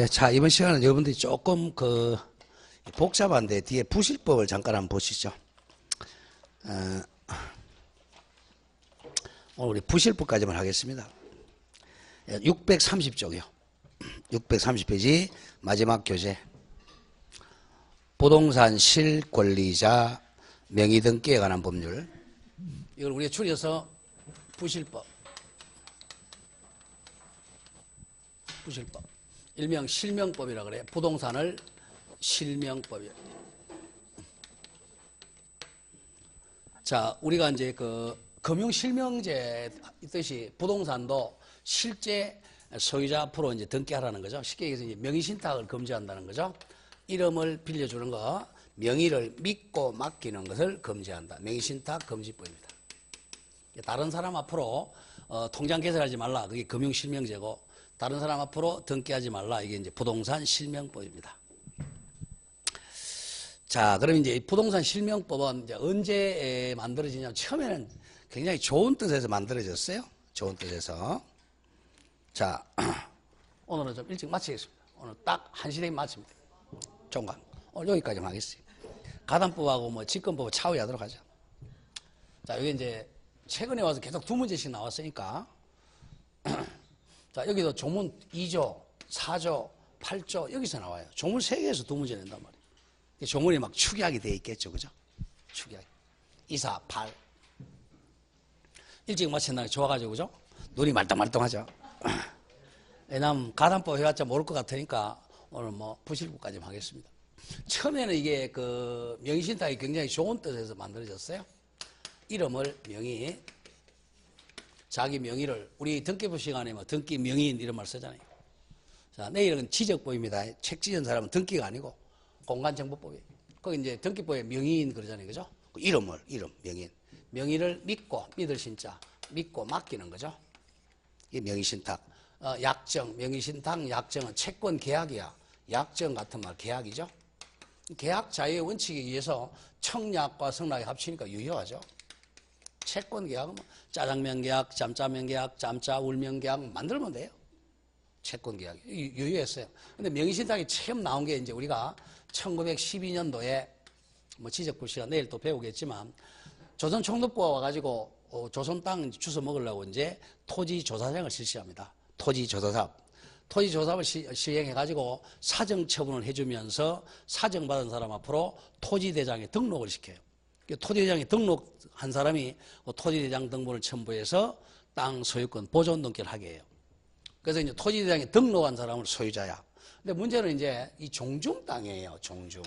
자, 이번 시간은 여러분들이 조금 복잡한데 뒤에 부실법을 잠깐 한번 보시죠. 오늘 우리 부실법까지만 하겠습니다. 630쪽이요. 630페이지 마지막 교재. 부동산 실권리자 명의등기에 관한 법률. 이걸 우리가 줄여서 부실법. 부실법. 일명 실명법이라 그래요. 부동산을 실명법이에요. 자, 우리가 이제 금융실명제 있듯이 부동산도 실제 소유자 앞으로 이제 등기하라는 거죠. 쉽게 얘기해서 이제 명의신탁을 금지한다는 거죠. 이름을 빌려주는 거, 명의를 믿고 맡기는 것을 금지한다. 명의신탁 금지법입니다. 다른 사람 앞으로 통장 개설하지 말라. 그게 금융실명제고, 다른 사람 앞으로 등기하지 말라. 이게 이제 부동산 실명법입니다. 자, 그럼 이제 부동산 실명법은 이제 언제 만들어지냐면 처음에는 굉장히 좋은 뜻에서 만들어졌어요. 좋은 뜻에서. 자, 오늘은 좀 일찍 마치겠습니다. 오늘 딱 1시에 마칩니다. 종강. 오늘 여기까지만 하겠습니다. 가담법하고 뭐 직권법을 차후에 하도록 하죠. 자, 여기 이제 최근에 와서 계속 두 문제씩 나왔으니까. 자, 여기도 조문 2조, 4조, 8조 여기서 나와요. 조문 3개에서 두 문제 낸단 말이에요. 조문이 막 축약이 돼 있겠죠. 그죠? 축약. 2, 4, 8. 일찍 마친다는 게 좋아가지고, 그죠? 눈이 말똥말똥하죠. 왜냐면 가담법 해봤자 모를 것 같으니까 오늘 뭐 부실법까지 하겠습니다. 처음에는 이게 명의신탁이 굉장히 좋은 뜻에서 만들어졌어요. 이름을 명의, 자기 명의를, 우리 등기부 시간에 뭐 등기 명의인 이런 말 쓰잖아요. 자, 내일은 지적법입니다. 책 찢은 사람은 등기가 아니고 공간정보법이에요. 거기 이제 등기법에 명의인 그러잖아요. 그죠? 이름, 명의인. 명의를 믿고, 믿을 신자, 믿고 맡기는 거죠. 이게 명의신탁. 약정, 명의신탁, 약정은 채권 계약이야. 약정 같은 말, 계약이죠. 계약 자유의 원칙에 의해서 청약과 성락이 합치니까 유효하죠. 채권 계약은 뭐 짜장면 계약, 짬짜면 계약, 짬짜 울면 계약 만들면 돼요. 채권 계약 유효했어요. 근데 명의신탁이 처음 나온 게 이제 우리가 1912년도에 뭐 지적부 시간 내일 또 배우겠지만 조선 총독부가 와가지고 조선 땅 주워 먹으려고 이제 토지 조사장을 실시합니다. 토지 조사사업. 토지 조사업을 시행해가지고 사정처분을 해주면서 사정받은 사람 앞으로 토지대장에 등록을 시켜요. 토지대장에 등록한 사람이 토지대장 등본을 첨부해서 땅 소유권 보존 등기를 하게 해요. 그래서 이제 토지대장에 등록한 사람은 소유자야. 근데 문제는 이제 이 종중 땅이에요. 종중.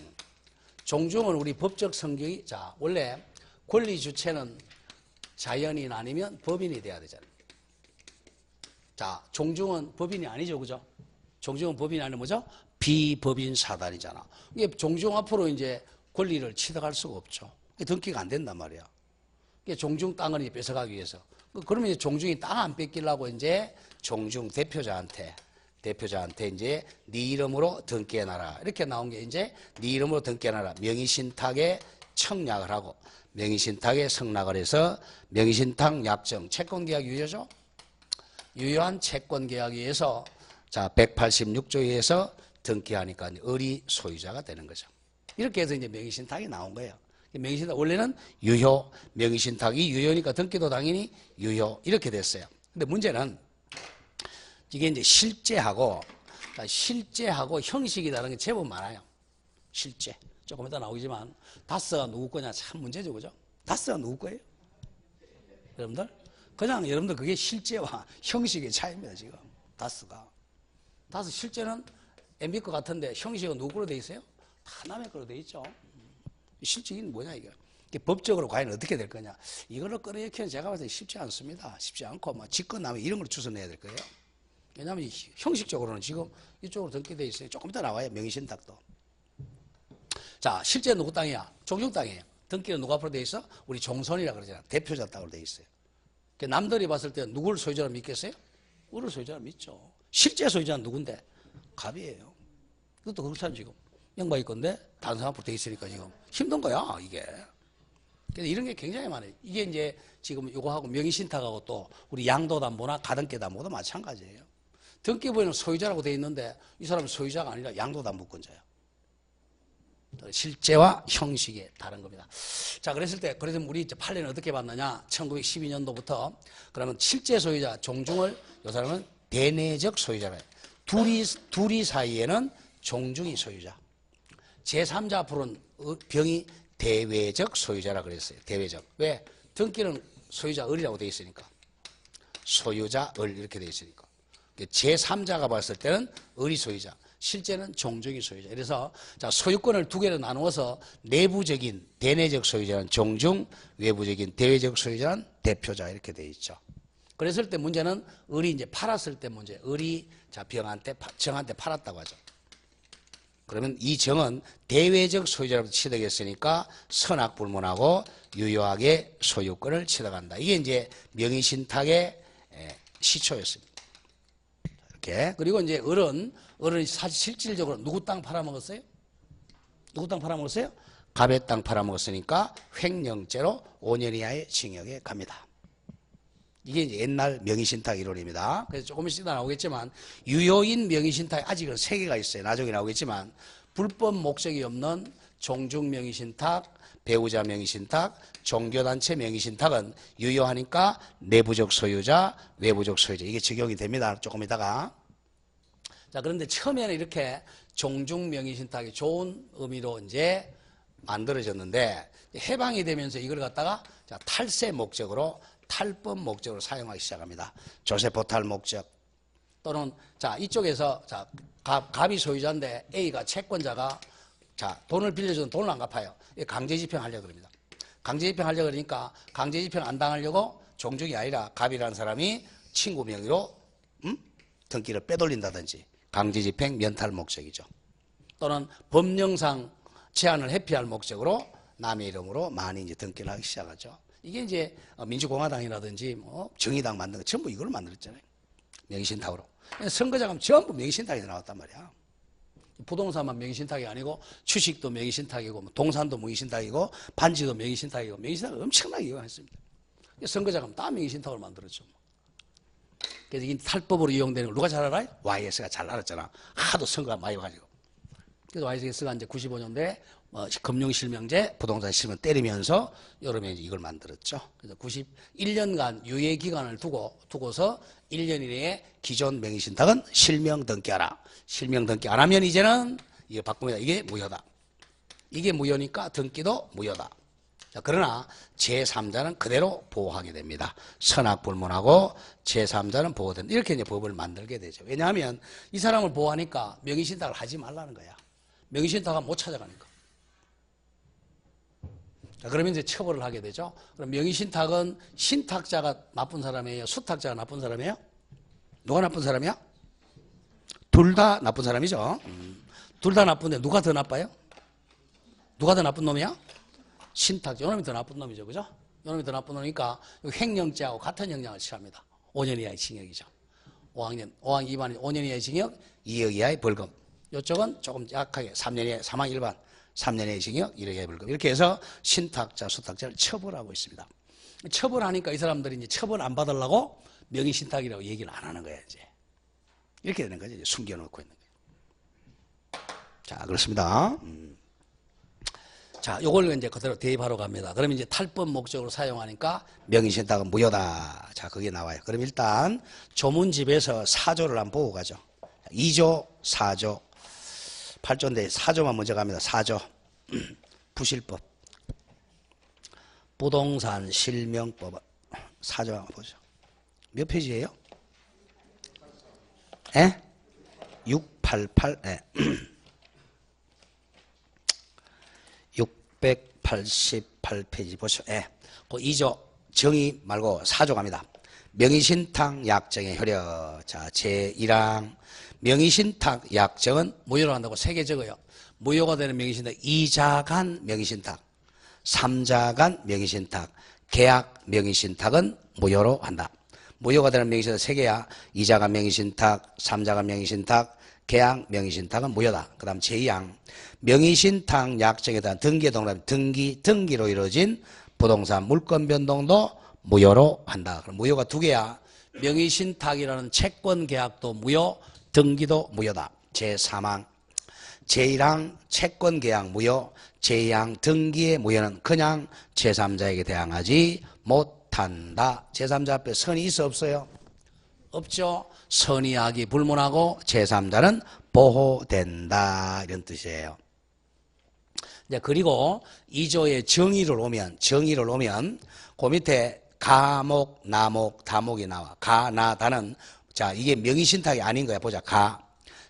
종중은 우리 법적 성격이, 자, 원래 권리 주체는 자연인 아니면 법인이 돼야 되잖아요. 자, 종중은 법인이 아니죠. 그죠? 종중은 법인이 아니면 뭐죠? 비법인 사단이잖아. 이게 종중 앞으로 이제 권리를 취득할 수가 없죠. 등기가 안 된단 말이야. 종중 땅을 뺏어가기 위해서. 그러면 이제 종중이 땅 안 뺏기려고 이제 종중 대표자한테 이제 네 이름으로 등기해놔라. 이렇게 나온 게 이제 네 이름으로 등기해놔라. 명의신탁에 청약을 하고 명의신탁에 성락을 해서 명의신탁 약정, 채권계약 유효죠? 유효한 채권계약에 의해서 자 186조에 의해서 등기하니까 의리 소유자가 되는 거죠. 이렇게 해서 이제 명의신탁이 나온 거예요. 명의신탁 원래는 유효, 명의신탁이 유효니까 등기도 당연히 유효 이렇게 됐어요. 근데 문제는 이게 이제 실제하고 형식이 다른 게 제법 많아요. 실제. 조금 이따 나오지만 다스가 누구 거냐 참 문제죠. 그죠? 다스가 누구 거예요? 여러분들? 그냥 여러분들 그게 실제와 형식의 차이입니다. 지금 다스가. 다스 실제는 MB 거 같은데 형식은 누구 거로 돼 있어요? 다 남의 거로 돼 있죠. 실질은 뭐냐 이게. 법적으로 과연 어떻게 될 거냐. 이거를 끌어내기는 제가 봤을 때 쉽지 않습니다. 쉽지 않고 뭐 직권 남의 이런 걸 주워내야 될 거예요. 왜냐하면 형식적으로는 지금 이쪽으로 등기돼 있어요. 조금 이따 나와요. 명의신탁도. 자, 실제 누구 땅이야? 종중 땅이에요. 등기는 누구 앞으로 돼 있어? 우리 종손이라 그러잖아. 대표자 땅으로 돼 있어요. 남들이 봤을 때 누구를 소유자로 믿겠어요? 우리를 소유자로 믿죠. 실제 소유자는 누군데? 갑이에요. 그것도 그렇잖아 지금. 양반이 건데 다른 사람 앞으로 돼 있으니까 지금 힘든 거야 이게. 그래서 이런 게 굉장히 많아요. 이게 이제 지금 요거하고 명의신탁하고 또 우리 양도담보나 가등기담보도 마찬가지예요. 등기부에는 소유자라고 되어 있는데 이 사람은 소유자가 아니라 양도담보권자예요. 실제와 형식이 다른 겁니다. 자, 그랬을 때, 그래서 우리 이제 판례는 어떻게 봤느냐? 1912년도부터 그러면 실제 소유자 종중을 이 사람은 대내적 소유자래. 둘이 사이에는 종중이 소유자. 제3자 앞으로는 병이 대외적 소유자라 그랬어요. 대외적. 왜? 등기는 소유자 을이라고 되어 있으니까. 소유자 을 이렇게 되어 있으니까. 제3자가 봤을 때는 을이 소유자. 실제는 종중이 소유자. 그래서 자, 소유권을 두 개로 나누어서 내부적인 대내적 소유자는 종중, 외부적인 대외적 소유자는 대표자 이렇게 되어 있죠. 그랬을 때 문제는 을이 이제 팔았을 때 문제. 을이 자 정한테 팔았다고 하죠. 그러면 이 정은 대외적 소유자로부터 취득했으니까 선악불문하고 유효하게 소유권을 취득한다. 이게 이제 명의신탁의 시초였습니다. 이렇게. 그리고 이제 을은 사실 실질적으로 누구 땅 팔아먹었어요? 누구 땅 팔아먹었어요? 갑의 땅 팔아먹었으니까 횡령죄로 5년 이하의 징역에 갑니다. 이게 이제 옛날 명의신탁 이론입니다. 그래서 조금 있다 나오겠지만 유효인 명의신탁이 아직은 3개가 있어요. 나중에 나오겠지만 불법 목적이 없는 종중 명의신탁, 배우자 명의신탁, 종교단체 명의신탁은 유효하니까 내부적 소유자, 외부적 소유자 이게 적용이 됩니다. 조금 있다가. 자, 그런데 처음에는 이렇게 종중 명의신탁이 좋은 의미로 이제 만들어졌는데 해방이 되면서 이걸 갖다가 자, 탈세 목적으로 탈법 목적으로 사용하기 시작합니다. 조세포탈 목적 또는 자 이쪽에서 자 갑이 소유자인데 A가 채권자가 자 돈을 빌려주는 돈을 안 갚아요. 강제집행하려고 그럽니다. 강제집행하려고 그러니까 강제집행 안 당하려고 종중이 아니라 갑이라는 사람이 친구 명의로 등기를 빼돌린다든지 강제집행 면탈 목적이죠. 또는 법령상 제한을 회피할 목적으로 남의 이름으로 많이 이제 등기를 하기 시작하죠. 이게 이제 민주공화당이라든지 뭐 정의당 만든 거 전부 이걸로 만들었잖아요. 명의신탁으로. 선거자금 전부 명의신탁에서 나왔단 말이야. 부동산만 명의신탁이 아니고 주식도 명의신탁이고 동산도 명의신탁이고 반지도 명의신탁이고 명의신탁을 엄청나게 이용했습니다. 선거자금 다 명의신탁으로 만들었죠. 그래서 이 탈법으로 이용되는 걸 누가 잘 알아요? YS가 잘 알았잖아. 하도 선거가 많이 와가지고. 그래서 YS가 이제 95년도에 금융실명제, 부동산 실명 때리면서 여름에 이걸 만들었죠. 그래서 91년간 유예 기간을 두고서 1년 이내에 기존 명의신탁은 실명 등기하라. 실명 등기 안 하면 이제는 이거 바꿉니다. 이게 무효다. 이게 무효니까 등기도 무효다. 자, 그러나 제3자는 그대로 보호하게 됩니다. 선악불문하고 제3자는 보호된다. 이렇게 이제 법을 만들게 되죠. 왜냐하면 이 사람을 보호하니까 명의신탁을 하지 말라는 거야. 명의신탁은 못 찾아가니까. 자, 그러면 이제 처벌을 하게 되죠. 그럼 명의신탁은 신탁자가 나쁜 사람이에요? 수탁자가 나쁜 사람이에요? 누가 나쁜 사람이야? 둘 다 나쁜 사람이죠. 둘 다 나쁜데 누가 더 나빠요? 누가 더 나쁜 놈이야? 신탁자. 요놈이 더 나쁜 놈이죠. 그죠? 요놈이 더 나쁜 놈이니까 횡령죄하고 같은 형량을 취합니다. 5년 이하의 징역이죠. 5학년 2반이 5년 이하의 징역, 2억 이하의 벌금. 이쪽은 조금 약하게 3년 이하의 사망 일반. 3년의 징역, 1억 이하의 벌금. 이렇게 해서 신탁자, 수탁자를 처벌하고 있습니다. 처벌하니까 이 사람들이 이제 처벌 안 받으려고 명의신탁이라고 얘기를 안 하는 거야, 이제. 이렇게 되는 거죠. 이제 숨겨놓고 있는 거예요. 자, 그렇습니다. 자, 요걸 이제 그대로 대입하러 갑니다. 그러면 이제 탈법 목적으로 사용하니까 명의신탁은 무효다. 자, 그게 나와요. 그럼 일단 조문집에서 4조를 한번 보고 가죠. 2조, 4조. 8조인데 4조만 먼저 갑니다. 4조. 부실법. 부동산 실명법. 4조 한번 보죠. 몇 페이지예요? 예? 688. 예. 688페이지 보죠. 예. 그 2조 정의 말고 4조 갑니다. 명의신탁 약정의 효력. 자, 제1항. 명의신탁 약정은 무효로 한다고 3개 적어요. 무효가 되는 명의신탁, 2자 간 명의신탁, 3자 간 명의신탁, 계약 명의신탁은 무효로 한다. 무효가 되는 명의신탁 3개야. 2자 간 명의신탁, 3자 간 명의신탁, 계약 명의신탁은 무효다. 그 다음 제2항. 명의신탁 약정에 대한 등기에 동의하면 등기로 이루어진 부동산 물권 변동도 무효로 한다. 그럼 무효가 2개야. 명의신탁이라는 채권계약도 무효, 등기도 무효다. 제3항 제1항 채권계약 무효, 제2항 등기의 무효는 그냥 제3자에게 대항하지 못한다. 제3자 앞에 선이 있어 없어요? 없죠. 선의하기 불문하고 제3자는 보호된다 이런 뜻이에요. 이제 그리고 2조의 정의를 오면 그 밑에 가목, 나목, 다목이 나와. 가, 나, 다는 자 이게 명의신탁이 아닌 거야. 보자. 가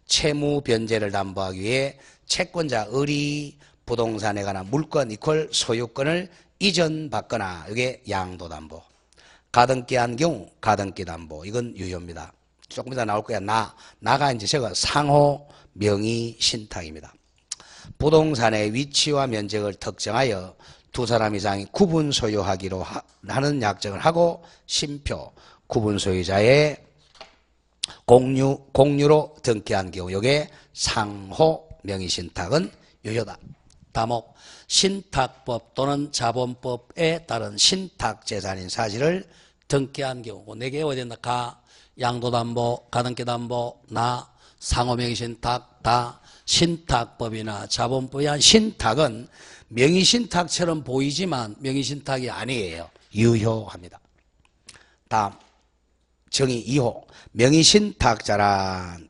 채무 변제를 담보하기 위해 채권자 을이 부동산에 관한 물건 이퀄 소유권을 이전받거나 이게 양도담보. 가등기한 경우 가등기담보 이건 유효입니다. 조금 이따 나올 거야. 나가 이제 제가 상호 명의신탁입니다. 부동산의 위치와 면적을 특정하여 두 사람 이상이 구분 소유하기로 하는 약정을 하고 심표 구분 소유자의 공유로 등기한 경우 이게 상호 명의신탁은 유효다. 다목 신탁법 또는 자본법에 따른 신탁재산인 사실을 등기한 경우 4개 외워야 된다. 가, 양도담보, 가등기담보, 나, 상호명의신탁, 다 신탁법이나 자본법에 의한 신탁은 명의신탁처럼 보이지만 명의신탁이 아니에요. 유효합니다. 다음 정의 2호 명의신탁자란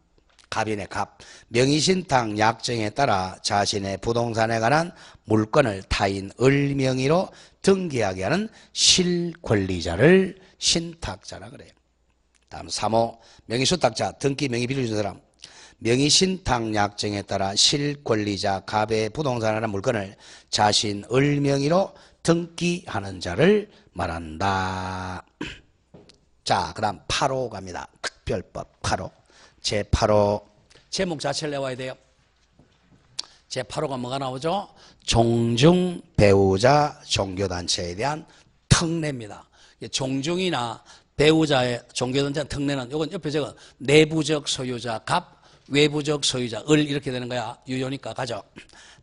갑이네 갑 명의신탁 약정에 따라 자신의 부동산에 관한 물건을 타인 을 명의로 등기하게 하는 실권리자를 신탁자라 그래요. 다음 3호 명의수탁자 등기 명의 비를 준 사람 명의신탁 약정에 따라 실권리자 갑의 부동산에 관한 물건을 자신 을 명의로 등기하는 자를 말한다. 자, 그 다음 8호 갑니다. 특별법 8호. 제8호 제목 자체를 내와야 돼요. 제8호가 뭐가 나오죠? 종중 배우자 종교단체에 대한 특례입니다. 종중이나 배우자의 종교단체 특례는 이건 옆에 적은 내부적 소유자 갑, 외부적 소유자 을 이렇게 되는 거야. 유효니까 가죠.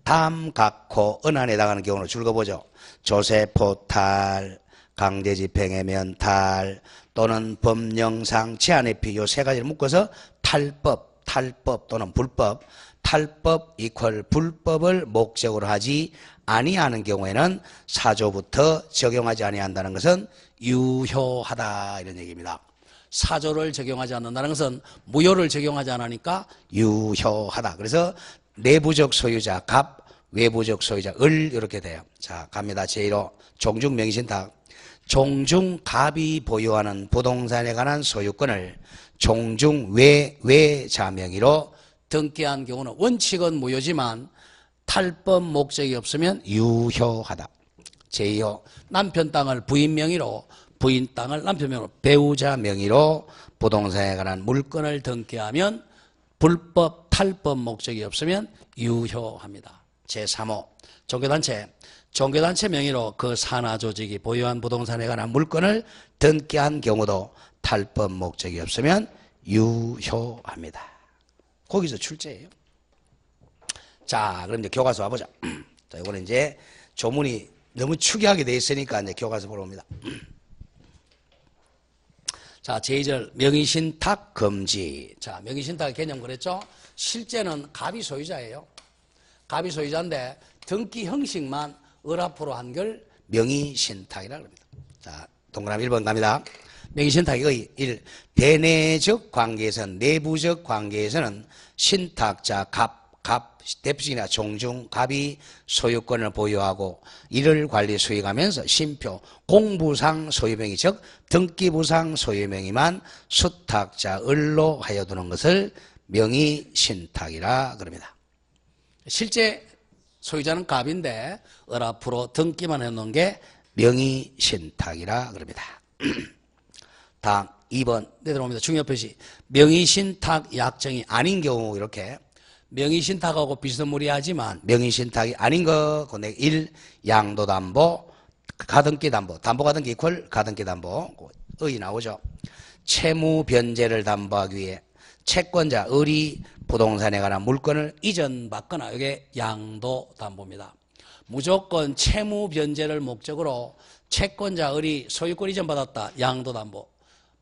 담, 각호, 은한에 해당하는 경우로 줄거보죠. 조세포탈, 강제집행의 면탈 또는 법령상 제한의 필요 세 가지를 묶어서 탈법 또는 불법, 탈법 이퀄 불법을 목적으로 하지 아니하는 경우에는 4조부터 적용하지 아니한다는 것은 유효하다 이런 얘기입니다. 4조를 적용하지 않는다는 것은 무효를 적용하지 않으니까 유효하다. 그래서 내부적 소유자 갑, 외부적 소유자 을 이렇게 돼요. 자 갑니다. 제1호 종중 명의신탁 종중 갑이 보유하는 부동산에 관한 소유권을 종중 외자 명의로 등기한 경우는 원칙은 무효지만 탈법 목적이 없으면 유효하다. 제2호 남편 땅을 부인 명의로 부인 땅을 남편 명의로 배우자 명의로 부동산에 관한 물건을 등기하면 불법 탈법 목적이 없으면 유효합니다. 제3호 종교단체 명의로 그 산하조직이 보유한 부동산에 관한 물건을 등기한 경우도 탈법 목적이 없으면 유효합니다. 거기서 출제예요. 자, 그럼 이제 교과서 와보자. 자, 이거는 이제 조문이 너무 축약이 돼 있으니까 이제 교과서 보러 옵니다. 자, 제2절 명의신탁 금지. 자, 명의신탁 개념 그랬죠? 실제는 갑이 소유자예요. 갑이 소유자인데 등기 형식만 을 앞으로 한 걸 명의신탁이라고 합니다. 자, 동그라미 1번 갑니다. 명의신탁의 1. 대내적 관계에서는 내부적 관계에서는 신탁자 갑 대표적이나 종중 갑이 소유권을 보유하고 이를 관리 수익하면서 심표 공부상 소유명의 즉 등기부상 소유명의만 수탁자 을로 하여 두는 것을 명의신탁이라 그럽니다. 실제 소유자는 갑인데 을 앞으로 등기만 해놓은 게 명의신탁이라 그럽니다. 다음 2번 내려옵니다. 중요 표시 명의신탁 약정이 아닌 경우 이렇게 명의신탁하고 비스무리하지만 명의신탁이 아닌 거 1. 양도담보 가등기담보 담보가등기 이퀄 가등기담보 의 나오죠. 채무 변제를 담보하기 위해 채권자 을이 부동산에 관한 물건을 이전받거나 이게 양도담보입니다. 무조건 채무 변제를 목적으로 채권자 을이 소유권 이전받았다. 양도담보.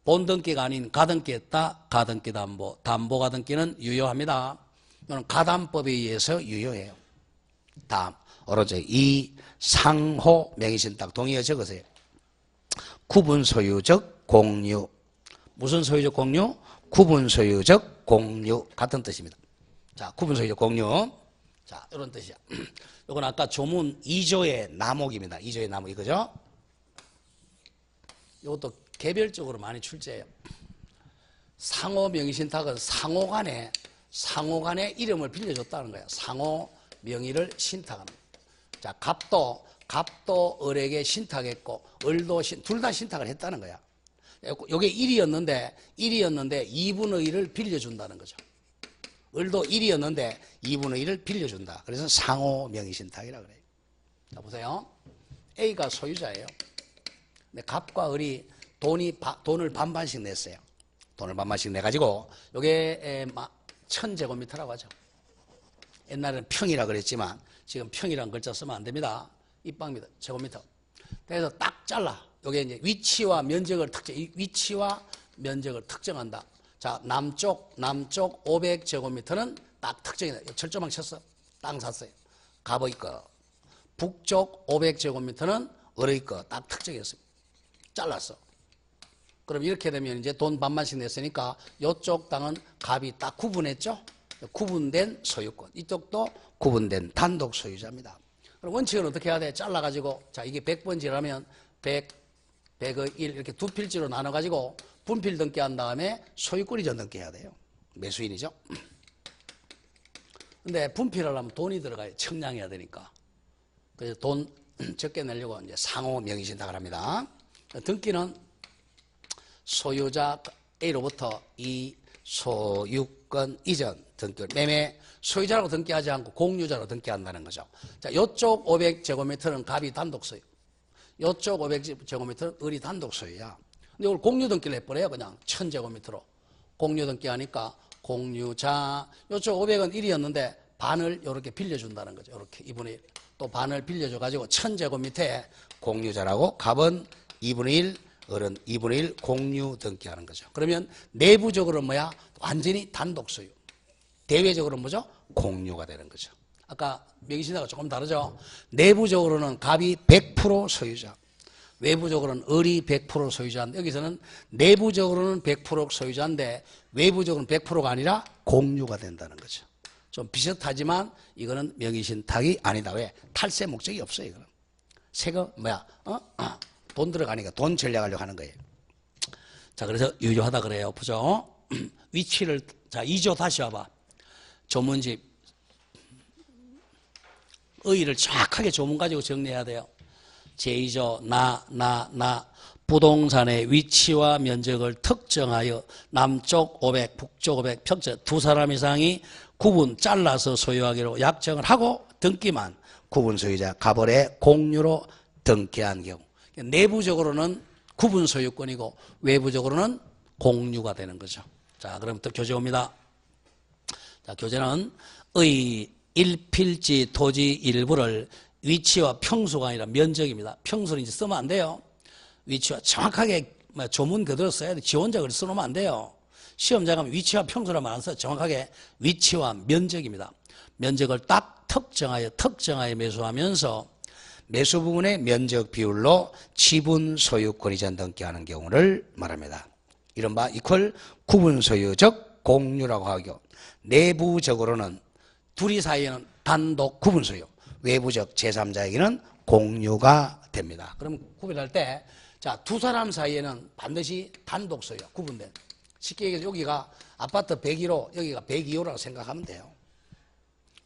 본등기가 아닌 가등기했다. 가등기 담보. 담보 가등기는 유효합니다. 이거는 가담법에 의해서 유효해요. 다음 오로지 이 상호 명의신탁 동의어 적으세요. 구분소유적 공유. 무슨 소유적 공유? 구분소유적 공유. 같은 뜻입니다. 자, 구분소유적 공유. 자, 이런 뜻이야. 이건 아까 조문 2조의 나목입니다. 2조의 나목 이거죠? 이것도 개별적으로 많이 출제해요. 상호 명의신탁은 상호 간에 이름을 빌려줬다는 거야. 상호 명의를 신탁합니다. 자, 갑도 을에게 신탁했고, 을도 둘 다 신탁을 했다는 거야. 요게 1이었는데 2분의 1을 빌려준다는 거죠. 을도 1이었는데 2분의 1을 빌려준다. 그래서 상호 명의신탁이라고 그래요. 자, 보세요. A가 소유자예요. 근데 갑과 을이 돈을 반반씩 냈어요. 돈을 반반씩 내가지고, 요게 1000제곱미터라고 하죠. 옛날에는 평이라 그랬지만, 지금 평이라는 글자 쓰면 안 됩니다. 입방미터, 제곱미터. 그래서 딱 잘라. 요게 이제 위치와 면적을 특정한다. 자, 남쪽 500제곱미터는 딱 특정이다. 철조망 쳤어. 땅 샀어요. 갑의 거. 북쪽 500제곱미터는 을의 거. 딱 특정했어요. 잘랐어. 그럼 이렇게 되면 이제 돈 반반씩 냈으니까 이쪽 땅은 갑이 딱 구분했죠? 구분된 소유권. 이쪽도 구분된 단독 소유자입니다. 그럼 원칙은 어떻게 해야 돼? 잘라가지고, 자, 이게 100번지라면 100의 1 이렇게 두 필지로 나눠가지고 분필 등기한 다음에 소유권 이전 등기해야 돼요. 매수인이죠? 근데 분필을 하려면 돈이 들어가요. 청량해야 되니까. 그래서 돈 적게 내려고 이제 상호 명의신탁을 합니다. 등기는 소유자 A로부터 이 소유권 이전 등기, 매매 소유자라고 등기하지 않고 공유자로 등기한다는 거죠. 자, 요쪽 500제곱미터는 갑이 단독 소유, 요쪽 500제곱미터는 을이 단독 소유야. 근데 이걸 공유 등기를 해버려요. 그냥 1000제곱미터로 공유 등기하니까 공유자, 요쪽 500은 1이었는데 반을 이렇게 빌려준다는 거죠. 이렇게 2분의 1. 또 반을 빌려줘가지고 1000제곱미터에 공유자라고 갑은 2분의 1, 을은 2분의 1 공유 등기하는 거죠. 그러면 내부적으로는 뭐야? 완전히 단독 소유. 대외적으로는 뭐죠? 공유가 되는 거죠. 아까 명의신탁과 조금 다르죠? 내부적으로는 갑이 100% 소유자, 외부적으로는 을이 100% 소유자인데, 여기서는 내부적으로는 100% 소유자인데 외부적으로는 100%가 아니라 공유가 된다는 거죠. 좀 비슷하지만 이거는 명의신탁이 아니다. 왜? 탈세 목적이 없어요. 이거는 세금 뭐야? 돈 들어가니까 돈 전략하려고 하는 거예요. 자, 그래서 유효하다 그래요. 보죠. 위치를, 자, 2조 다시 와봐. 조문집. 의의를 정확하게 조문 가지고 정리해야 돼요. 제2조, 부동산의 위치와 면적을 특정하여 남쪽 500, 북쪽 500, 평점 두 사람 이상이 구분, 잘라서 소유하기로 약정을 하고 등기만 구분 소유자 갑을의 공유로 등기한 경우. 내부적으로는 구분 소유권이고 외부적으로는 공유가 되는 거죠. 자, 그럼 또 교재 옵니다. 자, 교재는 의 1필지 토지 일부를 위치와 평수가 아니라 면적입니다. 평수는 이제 쓰면 안 돼요. 위치와 정확하게 조문 그대로 써야 돼. 지원자 글 써놓으면 안 돼요. 시험자 가면 위치와 평수라면 안 써. 정확하게 위치와 면적입니다. 면적을 딱 특정하여 매수하면서 매수 부분의 면적 비율로 지분 소유권 이전 등기하는 경우를 말합니다. 이른바 이퀄 구분 소유적 공유라고 하고, 내부적으로는 둘이 사이에는 단독 구분 소유, 외부적 제3자에게는 공유가 됩니다. 그럼 구분할 때, 자, 두 사람 사이에는 반드시 단독 소유야, 구분된. 쉽게 얘기해서 여기가 아파트 101호, 여기가 102호라고 생각하면 돼요.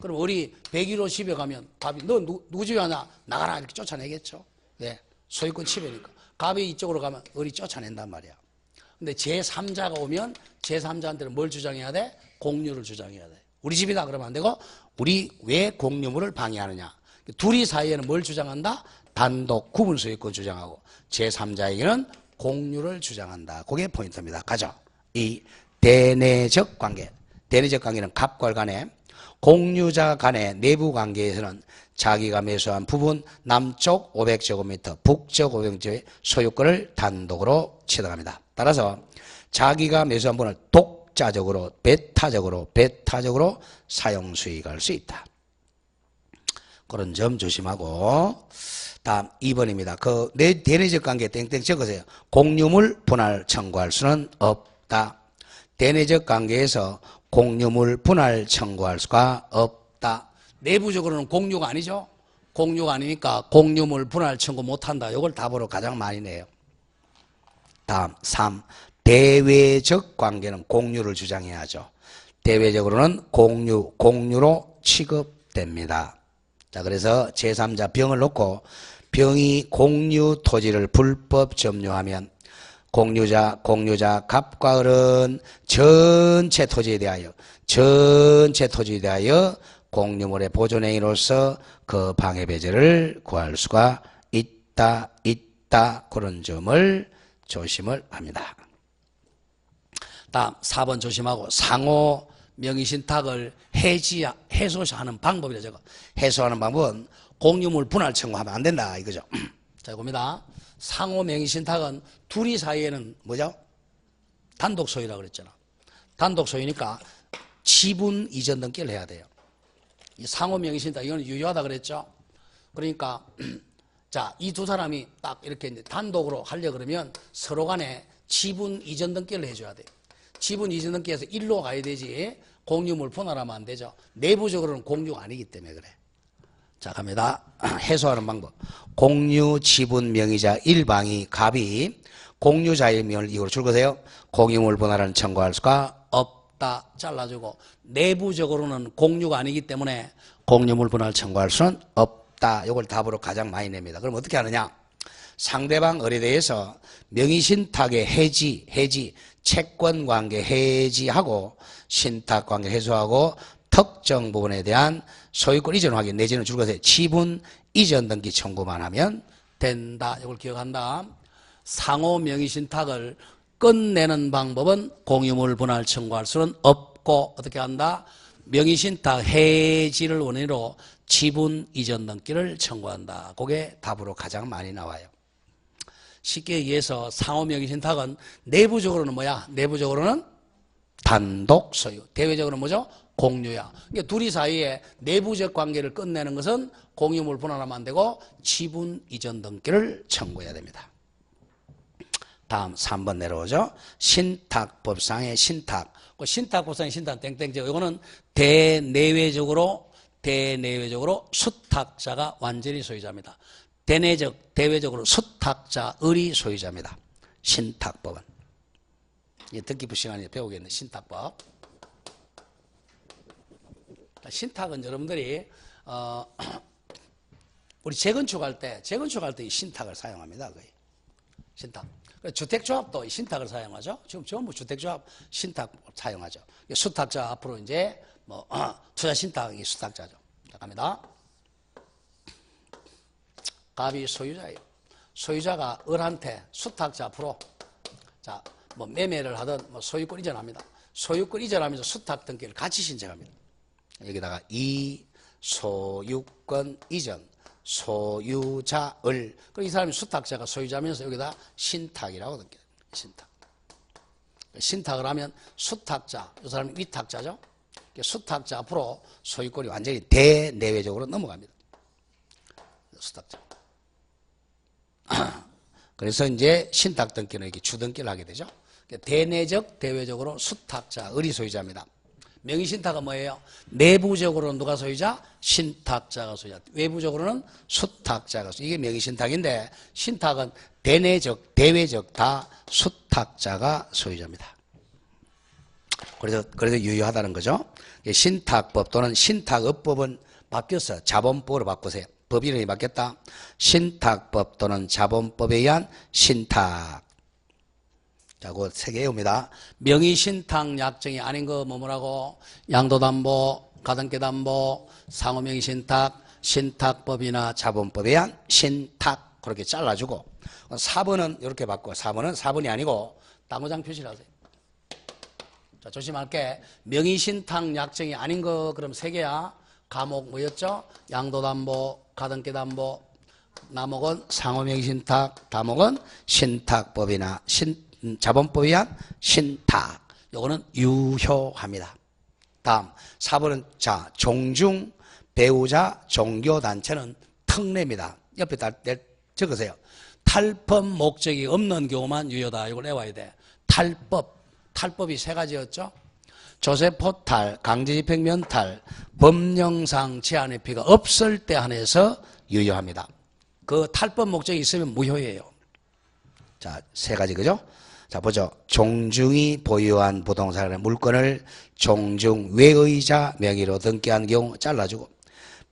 그럼 우리 101호 집에 가면 갑이 너 누구 집에 하냐? 나가라 이렇게 쫓아내겠죠. 왜? 소유권 침해니까. 갑이 이쪽으로 가면 을이 쫓아낸단 말이야. 근데 제3자가 오면 제3자한테는 뭘 주장해야 돼? 공유를 주장해야 돼. 우리 집이다 그러면 안 되고, 우리 왜 공유물을 방해하느냐? 둘이 사이에는 뭘 주장한다? 단독 구분 소유권 주장하고, 제3자에게는 공유를 주장한다. 그게 포인트입니다. 가죠. 이 대내적 관계. 대내적 관계는 갑과 을 간에, 공유자 간의 내부 관계에서는 자기가 매수한 부분 남쪽 500제곱미터, 북쪽 500제곱미터의 소유권을 단독으로 취득합니다. 따라서 자기가 매수한 분을 독자적으로 배타적으로 사용 수익할 수 있다. 그런 점 조심하고. 다음 2번입니다. 그 대내적 관계 땡땡 적으세요. 공유물 분할 청구할 수는 없다. 대내적 관계에서 공유물 분할 청구할 수가 없다. 내부적으로는 공유가 아니죠. 공유가 아니니까 공유물 분할 청구 못한다. 이걸 답으로 가장 많이 내요. 다음 3. 대외적 관계는 공유를 주장해야죠. 대외적으로는 공유로 취급됩니다. 자, 그래서 제3자 병을 놓고 병이 공유 토지를 불법 점유하면 공유자 갑과 을은 전체 토지에 대하여 공유물의 보존행위로서 그 방해배제를 구할 수가 있다. 그런 점을 조심을 합니다. 다음 4번 조심하고 상호 명의신탁을 해소하는 방법이라 저거. 해소하는 방법은 공유물 분할 청구하면 안 된다 이거죠. 자, 이겁니다. 상호 명의신탁은 둘이 사이에는 뭐죠? 단독 소유라고 그랬잖아. 단독 소유니까 지분 이전 등기를 해야 돼요. 이 상호 명의신탁 이거는 유효하다 그랬죠. 그러니까 자, 이 두 사람이 딱 이렇게 이제 단독으로 하려 그러면 서로 간에 지분 이전 등기를 해줘야 돼요. 지분 이전 등기에서 일로 가야 되지 공유물 분할하면 안 되죠. 내부적으로는 공유가 아니기 때문에 그래. 자, 갑니다. 해소하는 방법. 공유 지분 명의자 일방이 갑이 공유자의 명을 이거로 줄거세요. 공유물 분할은 청구할 수가 없다. 잘라주고 내부적으로는 공유가 아니기 때문에 공유물 분할 청구할 수는 없다. 이걸 답으로 가장 많이 냅니다. 그럼 어떻게 하느냐? 상대방 을에 대해서 명의신탁의 해지, 채권관계 해지하고 신탁관계 해소하고 특정 부분에 대한 소유권 이전 확인 내지는 줄거세요. 지분 이전 등기 청구만 하면 된다. 이걸 기억한다. 상호 명의신탁을 끝내는 방법은 공유물 분할 청구할 수는 없고 어떻게 한다? 명의신탁 해지를 원인으로 지분 이전 등기를 청구한다. 그게 답으로 가장 많이 나와요. 쉽게 얘기해서 상호 명의신탁은 내부적으로는 뭐야? 내부적으로는 단독 소유. 대외적으로는 뭐죠? 공유야. 그러니까 둘이 사이에 내부적 관계를 끝내는 것은 공유물 분할하면 안 되고 지분 이전 등기를 청구해야 됩니다. 다음 3번 내려오죠. 신탁법상의 신탁. 신탁법상의 신탁 땡땡죠. 이거는 대내외적으로 수탁자가 완전히 소유자입니다. 대외적으로 수탁자 을이 소유자입니다. 신탁법은. 듣기부 시간에 배우겠네. 신탁법. 신탁은 여러분들이 우리 재건축할 때 이 신탁을 사용합니다. 거의. 신탁. 주택조합도 신탁을 사용하죠. 지금 전부 주택조합 신탁 사용하죠. 수탁자 앞으로 이제 뭐 투자신탁이 수탁자죠. 자, 갑니다. 갑이 소유자예요. 소유자가 을한테 수탁자 앞으로 자, 뭐 매매를 하든 뭐 소유권 이전합니다. 소유권 이전하면서 수탁 등기를 같이 신청합니다. 여기다가 이 소유권 이전 소유자 을. 그리고 이 사람이 수탁자가 소유자면서 여기다 신탁이라고 등기해요. 신탁. 신탁을 하면 수탁자, 이 사람이 위탁자죠. 수탁자 앞으로 소유권이 완전히 대내외적으로 넘어갑니다. 수탁자. 그래서 이제 신탁 등기는 이렇게 주등기를 하게 되죠. 대내적, 대외적으로 수탁자, 을이 소유자입니다. 명의신탁은 뭐예요? 내부적으로는 누가 소유자? 신탁자가 소유자. 외부적으로는 수탁자가 소유자. 이게 명의신탁인데 신탁은 대내적, 대외적 다 수탁자가 소유자입니다. 그래서 유효하다는 거죠. 신탁법 또는 신탁업법은 바뀌어서 자본법으로 바꾸세요. 법 이름이 바뀌었다. 신탁법 또는 자본법에 의한 신탁. 자, 그 세 개 외웁니다. 명의신탁 약정이 아닌 거 뭐라고? 양도담보, 가등기담보, 상호명의신탁, 신탁법이나 자본법에 의한 신탁. 그렇게 잘라주고 4번은 이렇게 바꿔. 4번이 아니고 당구장 표시를 하세요. 자, 조심할게. 명의신탁 약정이 아닌 거 그럼 세 개야. 과목 뭐였죠? 양도담보, 가등기담보, 남목은 상호명의신탁, 다목은 신탁법이나 자본법에 의한 신탁. 요거는 유효합니다. 다음 4번은 자 종중 배우자 종교단체는 특례입니다. 옆에 적으세요. 탈법 목적이 없는 경우만 유효다. 이걸 외워야 돼. 탈법이 세 가지였죠. 조세포탈, 강제집행 면탈, 법령상 제한의 피가 없을 때 한해서 유효합니다. 그 탈법 목적이 있으면 무효예요. 자, 세 가지 그죠? 자, 보죠. 종중이 보유한 부동산의 물건을 종중 외의자 명의로 등기한 경우 잘라주고,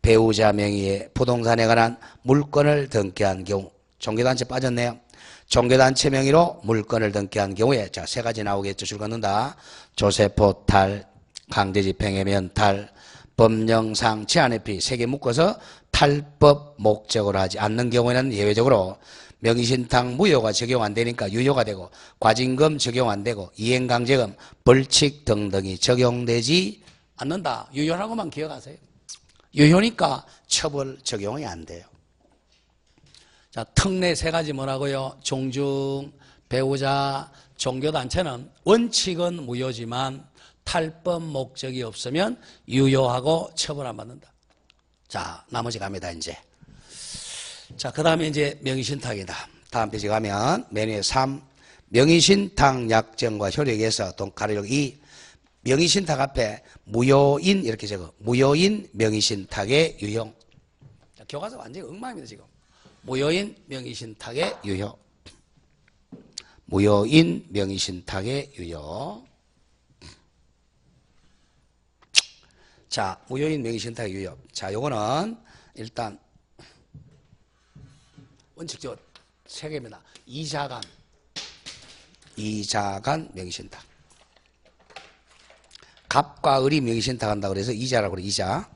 배우자 명의의 부동산에 관한 물건을 등기한 경우, 종교단체 빠졌네요. 종교단체 명의로 물건을 등기한 경우에 자, 세 가지 나오겠죠. 줄 긋는다. 조세포 탈, 강제집행의 면탈, 법령상 제한의 피 세 개 묶어서 탈법 목적으로 하지 않는 경우에는 예외적으로 명의신탁 무효가 적용 안 되니까 유효가 되고, 과징금 적용 안 되고, 이행강제금, 벌칙 등등이 적용되지 않는다. 유효라고만 기억하세요. 유효니까 처벌 적용이 안 돼요. 자, 특례 세 가지 뭐라고요? 종중, 배우자, 종교단체는 원칙은 무효지만 탈법 목적이 없으면 유효하고 처벌 안 받는다. 자, 나머지 갑니다, 이제. 자, 그 다음에 이제 명의신탁이다. 다음 페이지 가면 메뉴에 3, 명의신탁 약정과 효력에서 가로력 2, 명의신탁 앞에 무효인 이렇게 적어. 무효인 명의신탁의 유효. 자, 교과서 완전히 엉망입니다, 지금. 무효인 명의신탁의 유효. 무효인 명의신탁의 유효. 자, 무효인 명의신탁의 유효. 자, 요거는 일단 원칙적으로 세 개입니다. 이자간 명의신탁. 갑과 을이 명의신탁 한다고 그래서 이자라고 그래, 이자.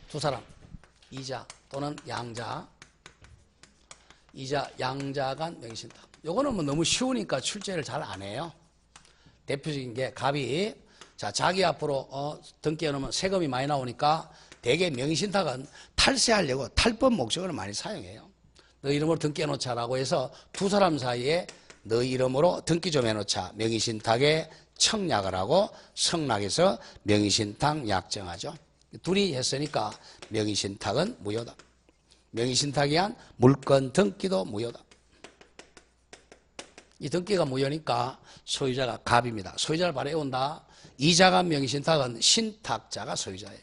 두 사람, 이자 또는 양자. 이자, 양자간 명의신탁. 요거는 뭐 너무 쉬우니까 출제를 잘 안 해요. 대표적인 게 갑이 자, 자기 앞으로 등기해 놓으면 세금이 많이 나오니까 대개 명의신탁은 탈세하려고 탈법 목적으로 많이 사용해요. 너 이름으로 등기해 놓자라고 해서 두 사람 사이에 너 이름으로 등기 좀 해놓자. 명의신탁에 청약을 하고 성락해서 명의신탁 약정하죠. 둘이 했으니까 명의신탁은 무효다. 명의신탁에 한 물건 등기도 무효다. 이 등기가 무효니까 소유자가 갑입니다. 소유자를 바로 외운다. 이자간 명의신탁은 신탁자가 소유자예요.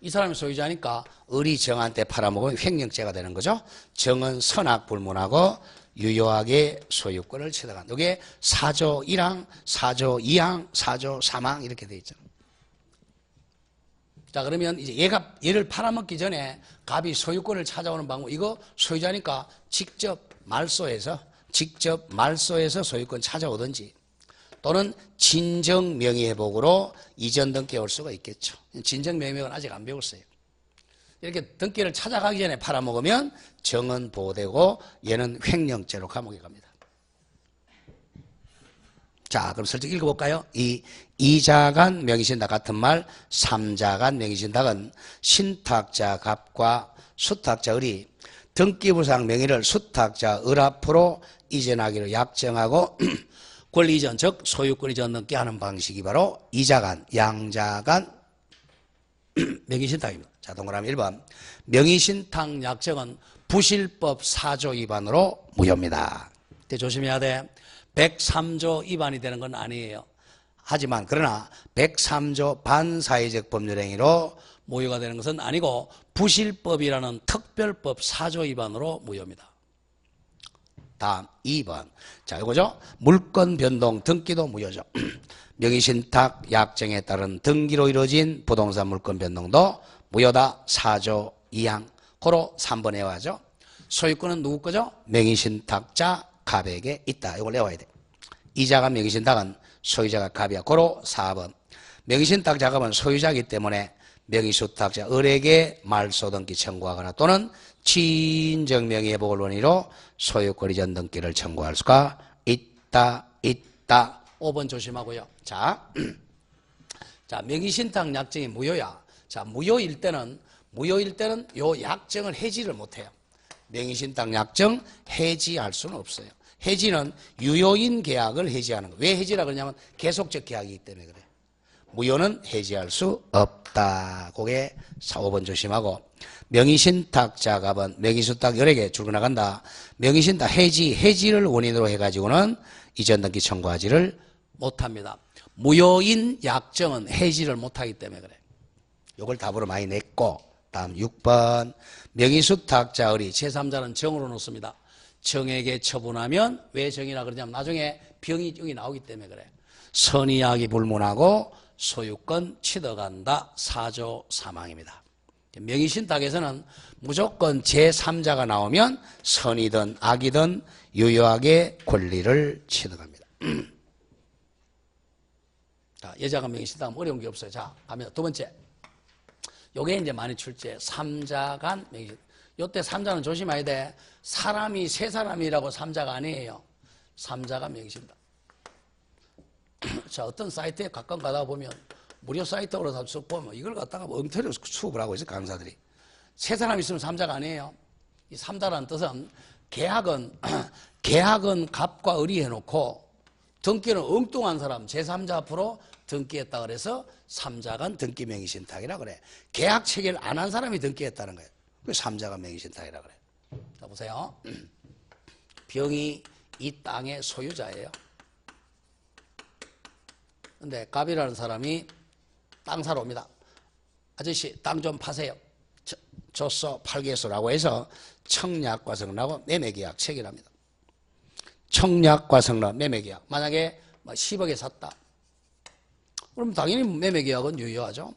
이 사람이 소유자니까 을이 정한테 팔아먹으면 횡령죄가 되는 거죠. 정은 선악불문하고 유효하게 소유권을 취득한다. 이게 4조 1항, 4조 2항, 4조 3항 이렇게 돼 있죠. 자, 그러면 이제 얘를 팔아먹기 전에 갑이 소유권을 찾아오는 방법, 이거 소유자니까 직접 말소해서 소유권 찾아오든지 또는 진정 명의회복으로 이전 등기에 올 수가 있겠죠. 진정 명의회복은 아직 안 배웠어요. 이렇게 등기를 찾아가기 전에 팔아먹으면 정은 보호되고 얘는 횡령죄로 감옥에 갑니다. 자, 그럼 슬쩍 읽어볼까요? 이 이자간 명의신탁 같은 말, 삼자간 명의신탁은 신탁자 갑과 수탁자 을이 등기부상 명의를 수탁자 을 앞으로 이전하기로 약정하고 권리 이전, 즉 소유권 이전 등기 하는 방식이 바로 이자간, 양자간 명의신탁입니다. 자, 동그라미 1번. 명의신탁 약정은 부실법 4조 위반으로 무효입니다. 조심해야 돼. 103조 위반이 되는 건 아니에요. 하지만 그러나 103조 반사회적 법률행위로 무효가 되는 것은 아니고 부실법이라는 특별법 4조 위반으로 무효입니다. 다음 2번. 자, 이거죠. 물건 변동 등기도 무효죠. 명의신탁 약정에 따른 등기로 이루어진 부동산 물건 변동도 무효다. 4조 2항. 고로 3번 외워야죠. 소유권은 누구 거죠? 명의신탁자 갑에게 있다. 이걸 외워야 돼. 이자간 명의신탁은 소유자가 갑이야. 고로 4번. 명의신탁 자금은 소유자이기 때문에 명의수탁자 을에게 말소등기 청구하거나 또는 친정명의회복을 원인으로 소유권 이전 등기를 청구할 수가 있다. 5번 조심하고요. 자, 명의신탁 약정이 무효야. 자, 무효일 때는 요 약정을 해지를 못해요. 명의신탁 약정 해지할 수는 없어요. 해지는 유효인 계약을 해지하는 거예요. 왜 해지라 그러냐면 계속적 계약이기 때문에 그래요. 무효는 해지할 수 없다. 그게 4, 5번 조심하고, 명의신탁자 갑은 명의신탁 여러 개 줄고 나간다. 명의신탁 해지를 원인으로 해가지고는 이전등기 청구하지를 못합니다. 무효인 약정은 해지를 못하기 때문에 그래. 요걸 답으로 많이 냈고, 다음 6번 명의수탁자 의리 제3자는 정으로 놓습니다. 정에게 처분하면 왜 정이라 그러냐면 나중에 병이 여기 나오기 때문에 그래. 선의약이 불문하고 소유권 취득한다. 사조 사망입니다. 명의신탁에서는 무조건 제3자가 나오면 선이든 악이든 유효하게 권리를 취득합니다. 자, 여자가 명의신탁하면 어려운 게 없어요. 자, 가면 두 번째. 요게 이제 많이 출제. 3자 간 명의신탁. 요때 3자는 조심해야 돼. 사람이 세 사람이라고 3자가 아니에요. 3자가 명의신탁. 자, 어떤 사이트에 가끔 가다 보면 무료 사이트로 쭉 보면 이걸 갖다가 엉터리로 수업을 하고 있어요. 강사들이. 세 사람 있으면 3자가 아니에요. 이 3자라는 뜻은 계약은 갑과 을이 해놓고 등기는 엉뚱한 사람 제3자 앞으로 등기했다 그래서 3자 간 등기 명의신탁이라 그래. 계약 체결 안 한 사람이 등기했다는 거예요. 그래서 3자 간 명의신탁이라 그래. 자, 보세요. 병이 이 땅의 소유자예요. 근데 갑이라는 사람이 땅 사러 옵니다. 아저씨 땅 좀 파세요. 줬어 팔겠소라고 해서 청약과 성납하고 매매계약 체결합니다. 청약과 성납 매매계약. 만약에 10억에 샀다. 그럼 당연히 매매계약은 유효하죠.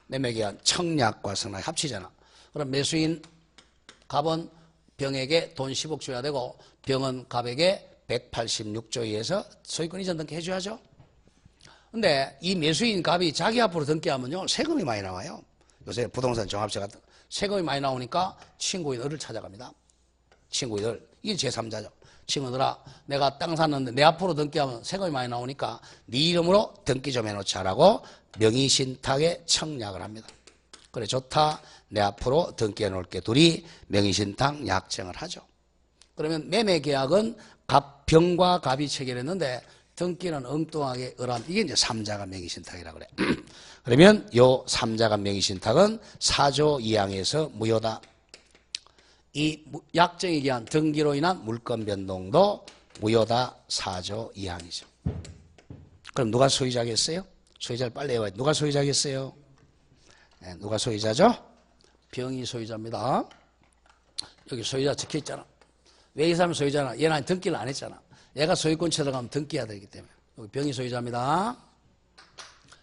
매매계약 청약과 성납 합치잖아. 그럼 매수인 갑은 병에게 돈 10억 줘야 되고 병은 갑에게 186조에 의해서 소유권 이전 등기 해줘야죠. 근데 이 매수인 갑이 자기 앞으로 등기하면요 세금이 많이 나와요. 요새 부동산 종합세 같은 세금이 많이 나오니까 친구인 을을 찾아갑니다. 친구인 을. 이게 제3자죠. 친구들아 내가 땅 샀는데 내 앞으로 등기하면 세금이 많이 나오니까 네 이름으로 등기 좀 해놓자라고 명의신탁에 청약을 합니다. 그래 좋다. 내 앞으로 등기해 놓을게. 둘이 명의신탁 약정을 하죠. 그러면 매매계약은 병과 갑이 체결했는데 등기는 엉뚱하게 을한 이게 이제 3자간 명의신탁이라고 그래. 그러면 요 3자간 명의신탁은 4조 2항에서 무효다. 이 약정에 기한 등기로 인한 물권 변동도 무효다. 4조 2항이죠. 그럼 누가 소유자겠어요? 소유자를 빨리 외워야 돼. 누가 소유자겠어요? 네, 누가 소유자죠? 병이 소유자입니다. 여기 소유자 적혀있잖아. 왜 이 사람이 소유자나? 얘는 등기를 안 했잖아. 얘가 소유권 취득하면 등기해야 되기 때문에. 여기 병이 소유자입니다.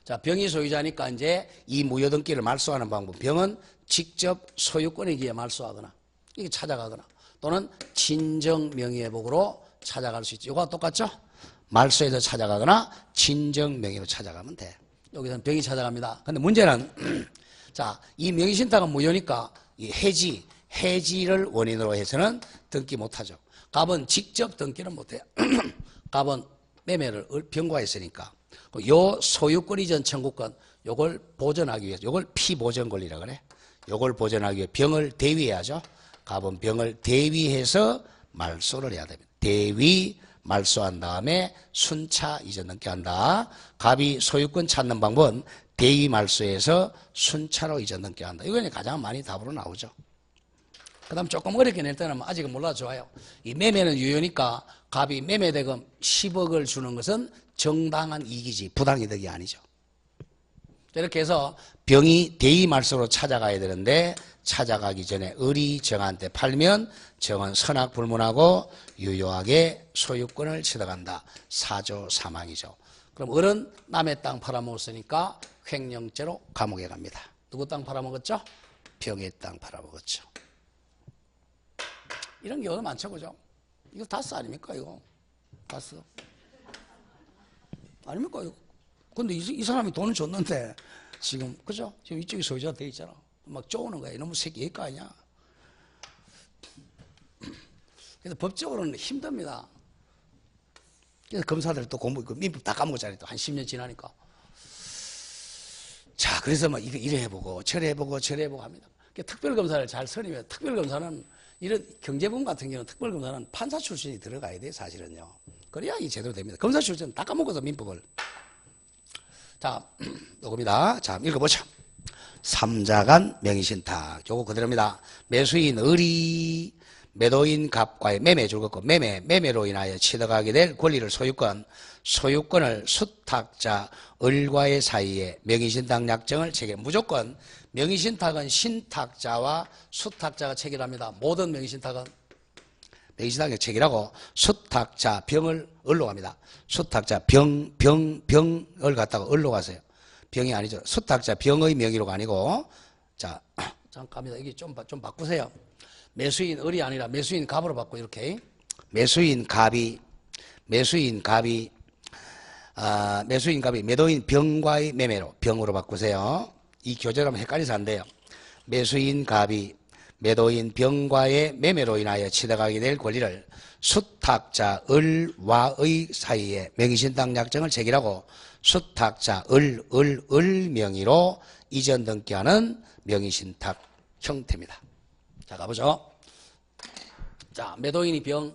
자, 병이 소유자니까 이제 이 무효 등기를 말소하는 방법. 병은 직접 소유권에 기해 말소하거나, 이게 찾아가거나, 또는 친정 명의회복으로 찾아갈 수 있죠. 이거와 똑같죠? 말소에서 찾아가거나, 친정 명의로 찾아가면 돼. 여기서는 병이 찾아갑니다. 근데 문제는, 자, 이 명의신탁은 무효니까, 이 해지를 원인으로 해서는 등기 못하죠. 갑은 직접 등기는 못해요. 갑은 매매를 병과했으니까. 요 소유권 이전 청구권, 요걸 보전하기 위해서, 요걸 피보전 권리라 그래. 요걸 보전하기 위해 병을 대위해야죠. 갑은 병을 대위해서 말소를 해야 됩니다. 대위 말소한 다음에 순차 이전 등기한다. 갑이 소유권 찾는 방법은 대위 말소해서 순차로 이전 등기한다. 이거 가장 많이 답으로 나오죠. 그 다음 조금 어렵게 낼 때는 아직은 몰라도 좋아요. 이 매매는 유효니까 갑이 매매대금 10억을 주는 것은 정당한 이익이지 부당이득이 아니죠. 이렇게 해서 병이 대의말소로 찾아가야 되는데 찾아가기 전에 을이 정한테 팔면 정은 선악불문하고 유효하게 소유권을 취득한다. 4조 사망이죠. 그럼 을은 남의 땅 팔아먹었으니까 횡령죄로 감옥에 갑니다. 누구 땅 팔아먹었죠? 병의 땅 팔아먹었죠. 이런 경우도 많죠, 그죠? 이거 다스 아닙니까, 이거? 다스. 아닙니까, 이거? 근데 이 사람이 돈을 줬는데, 지금, 그죠? 지금 이쪽이 소유자가 돼 있잖아. 막 쪼우는 거야. 이놈의 새끼, 얘거 아니야? 그래서 법적으로는 힘듭니다. 그래서 검사들 또 공부, 민법 다 까먹었잖아요. 또 한 10년 지나니까. 자, 그래서 막 이래 해보고, 저래 해보고, 저래 해보고 합니다. 특별검사를 잘 선임해요. 특별검사는 이런 경제범 같은 경우는 특별검사는 판사 출신이 들어가야 돼요, 사실은요. 그래야 이 제대로 됩니다. 검사 출신은 다 까먹어서 민법을. 자, 요겁니다. 자, 읽어보죠. 삼자간 명의신탁. 요거 그대로입니다. 매수인 을이 매도인 갑과의 매매 줄것고 매매로 인하여 취득하게 될 권리를 소유권을 수탁자 을과의 사이에 명의신탁 약정을 체결. 무조건 명의신탁은 신탁자와 수탁자가 체결합니다. 모든 명의신탁은 명의신탁을 체결하고 수탁자 병을 을로 갑니다. 수탁자 병을 갖다가 을로 가세요. 병이 아니죠. 수탁자 병의 명의로가 아니고, 자, 잠깐만요. 이게 좀 바꾸세요. 매수인 을이 아니라 매수인 갑으로 바꾸, 이렇게. 매수인 갑이, 매도인 병과의 매매로, 병으로 바꾸세요. 이 교재라면 헷갈려서 안 돼요. 매수인 갑이 매도인 병과의 매매로 인하여 취득하게 될 권리를 수탁자 을와의 사이에 명의신탁 약정을 체결하고 수탁자 을 명의로 이전 등기하는 명의신탁 형태입니다. 자, 가보죠. 자, 매도인이 병,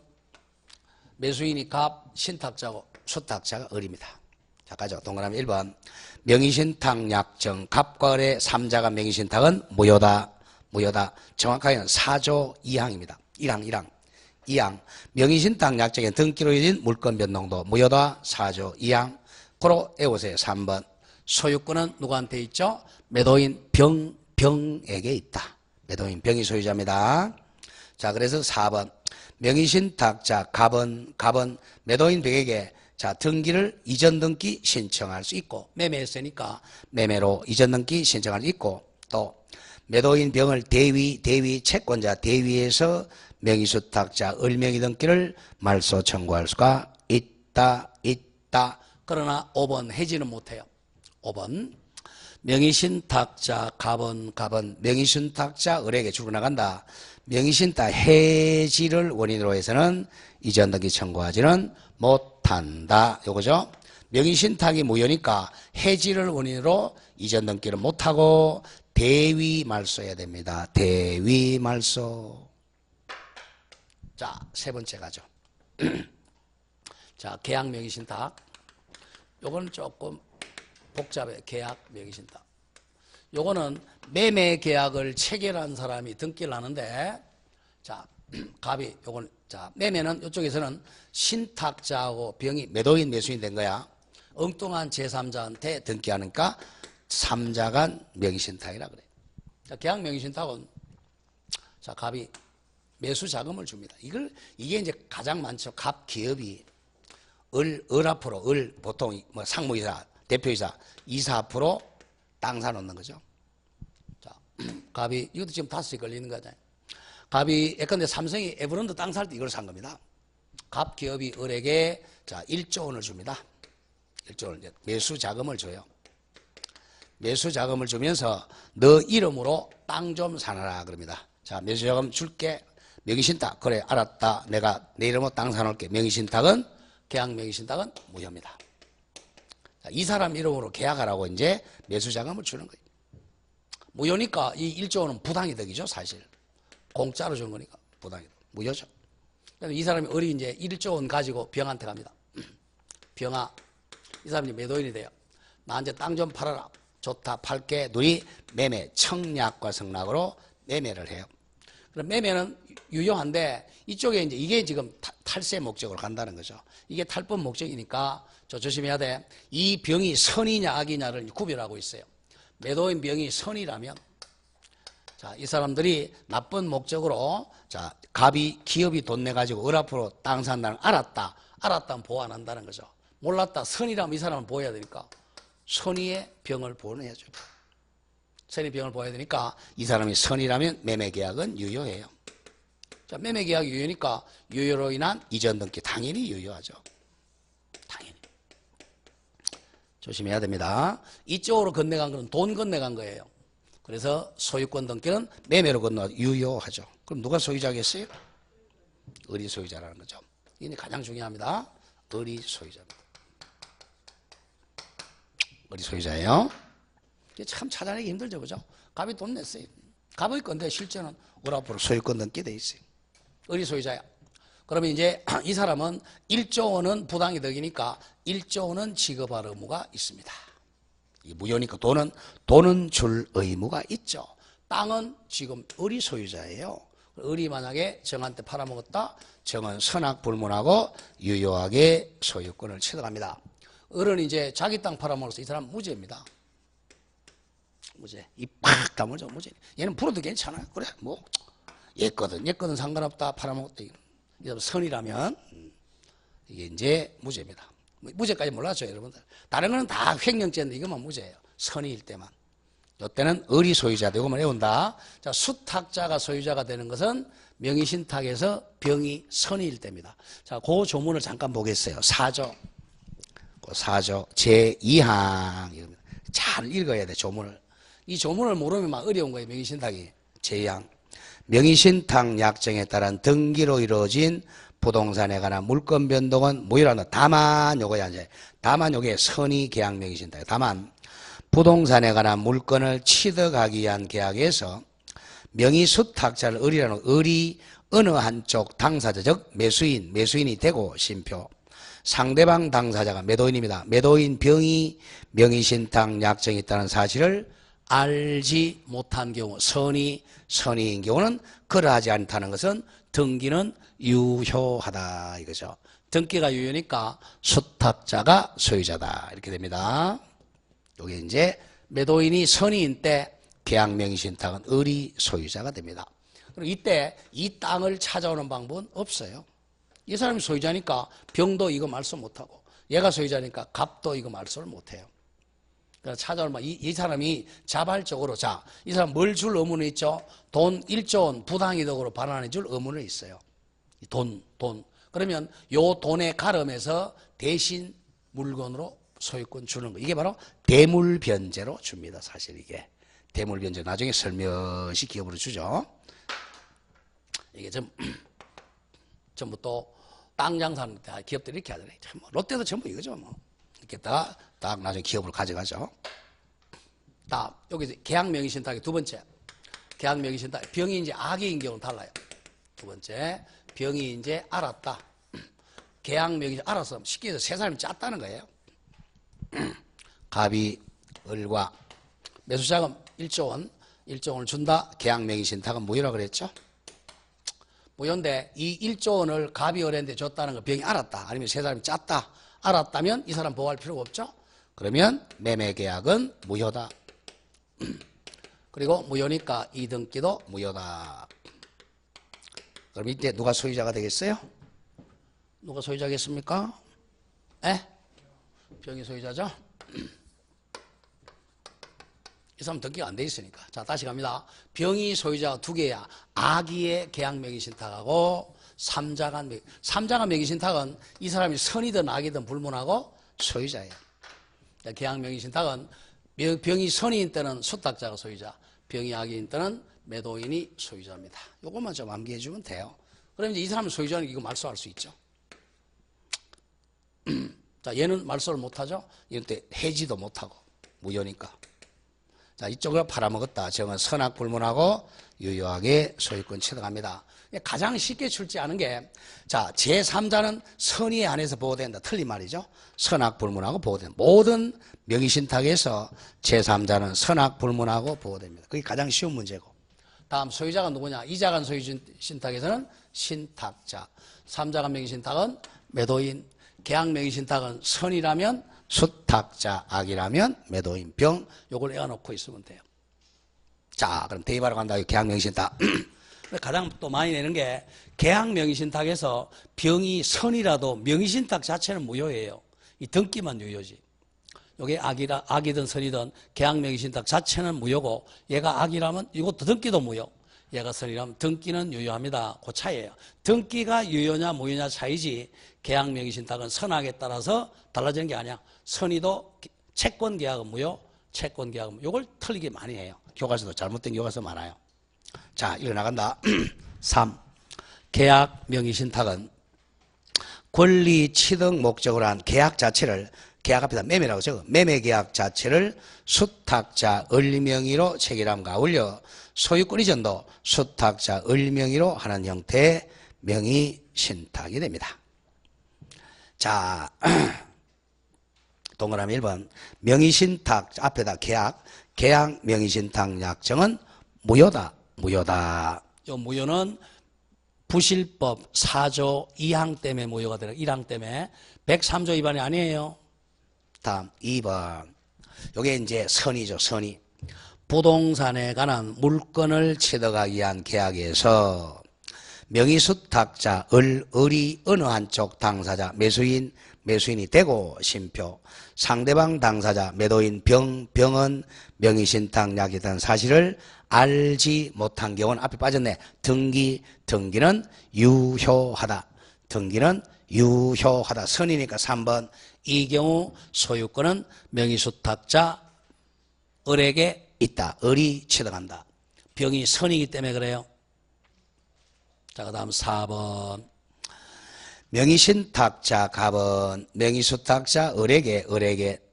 매수인이 갑, 신탁자고 수탁자가 을입니다. 자, 가죠. 동그라미 1번. 명의신탁 약정 갑과 을의 3자간 명의신탁은 무효다. 정확하게는 4조 2항입니다. 1항. 명의신탁 약정의 등기로 이뤄진 물권 변동도 무효다. 4조 2항. 고로 외우세요. 3번. 소유권은 누구한테 있죠? 매도인 병에게 있다. 매도인 병이 소유자입니다. 자, 그래서 4번. 명의신탁자 갑은 매도인 병에게 자, 등기를 이전 등기 신청할 수 있고, 매매했으니까 매매로 이전 등기 신청할 수 있고, 또 매도인 병을 대위 채권자 대위에서 명의수탁자 을명의 등기를 말소 청구할 수가 있다. 그러나 5번 해지는 못해요. 5번 명의신탁자 갑은 명의신탁자 을에게 주고 나간다. 명의신탁 해지를 원인으로 해서는 이전 등기 청구하지는 못한다. 요거죠. 명의신탁이 무효니까 해지를 원인으로 이전 등기를 못하고 대위 말소해야 됩니다. 대위 말소. 자, 세 번째 가죠. 자, 계약 명의신탁. 요거는 조금 복잡해. 계약 명의신탁. 요거는 매매 계약을 체결한 사람이 등기를 하는데, 자, 갑이 요거는, 자, 매매는 이쪽에서는 신탁자하고 병이 매도인 매수인 된 거야. 엉뚱한 제3자한테 등기하니까 3자간 명의신탁이라 그래. 자, 계약 명의신탁은, 자, 갑이 매수 자금을 줍니다. 이게 이제 가장 많죠. 갑 기업이 을 앞으로, 보통 뭐 상무이사, 대표이사, 이사 앞으로 땅 사놓는 거죠. 자, 갑이, 이것도 지금 5이 걸리는 거잖아요. 갑이, 예컨대 삼성이 에브런드 땅 살 때 이걸 산 겁니다. 갑 기업이 을에게, 자, 1조 원을 줍니다. 1조 원을, 매수 자금을 줘요. 매수 자금을 주면서 너 이름으로 땅 좀 사놔라 그럽니다. 자, 매수 자금 줄게. 명의신탁. 그래, 알았다. 내가 내 이름으로 땅 사놓을게. 명의신탁은, 계약 명의신탁은 무효입니다. 자, 이 사람 이름으로 계약하라고 이제 매수 자금을 주는 거예요. 무효니까 이 1조 원은 부당이득이죠, 사실. 공짜로 주는 거니까 부당이득. 무효죠. 그래서 이 사람이 을이 이제 1조 원 가지고 병한테 갑니다. 병아, 이 사람이 매도인이 돼요. 나한테 땅 좀 팔아라. 좋다, 팔게. 눈이 매매, 청약과 성락으로 매매를 해요. 그럼 매매는 유효한데 이쪽에 이제 이게 지금 탈세 목적으로 간다는 거죠. 이게 탈법 목적이니까 저 조심해야 돼. 이 병이 선이냐 악이냐를 구별하고 있어요. 매도인 병이 선이라면, 자, 이 사람들이 나쁜 목적으로, 자, 갑이 기업이 돈 내 가지고 을 앞으로 땅 산다는 알았다면 보호 안 한다는 거죠. 몰랐다, 선이라면 이 사람은 보호해야 되니까 선의의 병을 보호해야죠. 선의 병을 보호해야 되니까 이 사람이 선이라면 매매 계약은 유효해요. 자, 매매 계약이 유효니까 유효로 인한 이전 등기 당연히 유효하죠. 당연히. 조심해야 됩니다. 이쪽으로 건네간 거는 돈 건네간 거예요. 그래서 소유권 등기는 매매로 건너 유효하죠. 그럼 누가 소유자겠어요? 을이 소유자라는 거죠. 이게 가장 중요합니다. 을이 소유자입니다. 을이 소유자예요. 이게 참 찾아내기 힘들죠, 그죠? 갑이 돈 냈어요. 갑의 건데 실제는 을 앞으로 소유권 등기 돼 있어요. 의리 소유자야. 그러면 이제 이 사람은 1조 원은 부당이득이니까 1조 원은 지급할 의무가 있습니다. 이 무효니까 돈은 줄 의무가 있죠. 땅은 지금 의리 소유자예요. 의리 만약에 정한테 팔아먹었다. 정은 선악불문하고 유효하게 소유권을 취득합니다. 을은 이제 자기 땅 팔아먹어서 이 사람 무죄입니다. 무죄. 이 팍 다물죠. 무죄. 얘는 불어도 괜찮아요. 그래 뭐 얘거든 상관없다. 팔아먹었다. 이 사람 선이라면 이게 이제 무죄입니다. 무죄까지 몰랐죠 여러분들. 다른 거는 다 횡령죄인데 이것만 무죄예요. 선의일 때만. 이때는 의리 소유자다. 이것만 외운다. 자, 수탁자가 소유자가 되는 것은 명의신탁에서 병이 선의일 때입니다. 자, 그 조문을 잠깐 보겠어요. 4조 제2항 잘 읽어야 돼. 조문을. 이 조문을 모르면 막 어려운 거예요. 명의신탁이. 제2항 명의신탁 약정에 따른 등기로 이루어진 부동산에 관한 물권 변동은 무효란다. 다만 요거야 이제. 다만 요게 선의 계약 명의신탁. 다만 부동산에 관한 물건을 취득하기 위한 계약에서 명의수탁자를 의리라는 의리 어느 한쪽 당사자 즉 매수인이 되고 심표 상대방 당사자가 매도인입니다. 매도인 병이 명의신탁 약정이 있다는 사실을 알지 못한 경우 선의인 경우는 그러하지 않다는 것은 등기는 유효하다 이거죠. 등기가 유효니까 수탁자가 소유자다 이렇게 됩니다. 요게 이제 매도인이 선의인 때 계약 명의신탁은 의리 소유자가 됩니다. 그리고 이때 이 땅을 찾아오는 방법은 없어요. 이 사람이 소유자니까 병도 이거 말소 못하고 얘가 소유자니까 값도 이거 말소를 못해요. 그래서 찾아오면 이 사람이 자발적으로 이 사람 뭘 줄 의무는 있죠. 돈 1조 원 부당이득으로 반환해 줄 의무는 있어요. 돈. 그러면 요 돈의 가름에서 대신 물건으로 소유권 주는 거. 이게 바로 대물변제로 줍니다. 사실 이게. 대물변제 나중에 설명시 기업으로 주죠. 이게 전부 또 땅 장사하는 기업들이 이렇게 하잖아요. 롯데도 전부 이거죠. 뭐. 이렇게 딱 나중에 기업으로 가져가죠. 여기 계약 명의신탁의 두 번째. 계약 명의신탁. 병이 이제 악의인 경우는 달라요. 두 번째. 병이 이제 알았다. 계약 명의신탁 알았어. 쉽게 해서 세 사람이 짰다는 거예요. 갑이 을과 매수자금 1조 원을 준다. 계약 명의신탁은 무효라고 그랬죠. 무효인데 이 1조 원을 갑이 을한테 줬다는 거 병이 알았다. 아니면 세 사람이 짰다. 알았다면 이 사람 보호할 필요가 없죠. 그러면 매매계약은 무효다. 그리고 무효니까 이등기도 무효다. 그럼 이때 누가 소유자가 되겠어요? 누가 소유자겠습니까? 병이 소유자죠? 이 사람 등기가 안 돼 있으니까. 자, 다시 갑니다. 병이 소유자가 두 개야. 악의의 계약 명의신탁하고 삼자간 명의신탁은 이 사람이 선이든 악이든 불문하고 소유자예요. 계약 명의신탁은 병이 선의인 때는 수탁자가 소유자, 병이 악의인 때는 매도인이 소유자입니다. 이것만 좀 암기해 주면 돼요. 그럼 이제 이 사람은 소유자는 이거 말소할 수 있죠. 자, 얘는 말소를 못하죠. 이럴 때 해지도 못하고 무효니까. 자, 이쪽을 팔아먹었다. 정은 선악불문하고 유효하게 소유권 취득합니다. 가장 쉽게 출제하는 게 제3자는 선의에 한해서 보호된다. 틀린 말이죠. 선악불문하고 보호된다. 모든 명의신탁에서 제3자는 선악불문하고 보호됩니다. 그게 가장 쉬운 문제고. 다음 소유자가 누구냐? 2자간 소유신탁에서는 신탁자, 3자간 명의신탁은 매도인, 계약 명의신탁은 선이라면 수탁자, 악이라면 매도인, 병, 요걸 외워놓고 있으면 돼요. 자, 그럼 대입하러 간다. 계약 명의신탁. 가장 또 많이 내는 게 계약 명의신탁에서 병이 선이라도 명의신탁 자체는 무효예요. 이 등기만 유효지. 요게 악이든 선이든 계약 명의신탁 자체는 무효고 얘가 악이라면 이것도 등기도 무효. 얘가 선이라면 등기는 유효합니다. 그 차이예요. 등기가 유효냐 무효냐 차이지 계약 명의신탁은 선악에 따라서 달라지는 게 아니야. 선의도 채권 계약은 무효, 채권 계약은 무효. 요걸 틀리게 많이 해요. 교과서도 잘못된 교과서 많아요. 자, 일어나간다. 3. 계약 명의신탁은 권리 취득 목적으로 한 계약 자체를 계약 앞에다 매매라고 적어. 매매계약 자체를 수탁자 을 명의로 체결함과 어울려 소유권 이전도 수탁자 을 명의로 하는 형태의 명의신탁이 됩니다. 자, 동그라미 1번 명의신탁 앞에다 계약 명의신탁 약정은 무효다. 요 무효는 부실법 4조 2항 때문에 무효가 되는 1항 때문에 103조 위반이 아니에요. 다음 2번 요게 이제 선의죠. 선의. 부동산에 관한 물건을 취득하기 위한 계약에서 명의수탁자 을이 어느 한쪽 당사자 매수인이 되고 심표 상대방 당사자 매도인 병은 명의신탁약이라는 사실을 알지 못한 경우는 앞에 빠졌네. 등기는 유효하다. 선이니까 3번. 이 경우 소유권은 명의수탁자 을에게 있다. 을이 취득한다. 병이 선이기 때문에 그래요. 자, 그 다음 4번. 명의신탁자 갑은 명의수탁자 을에게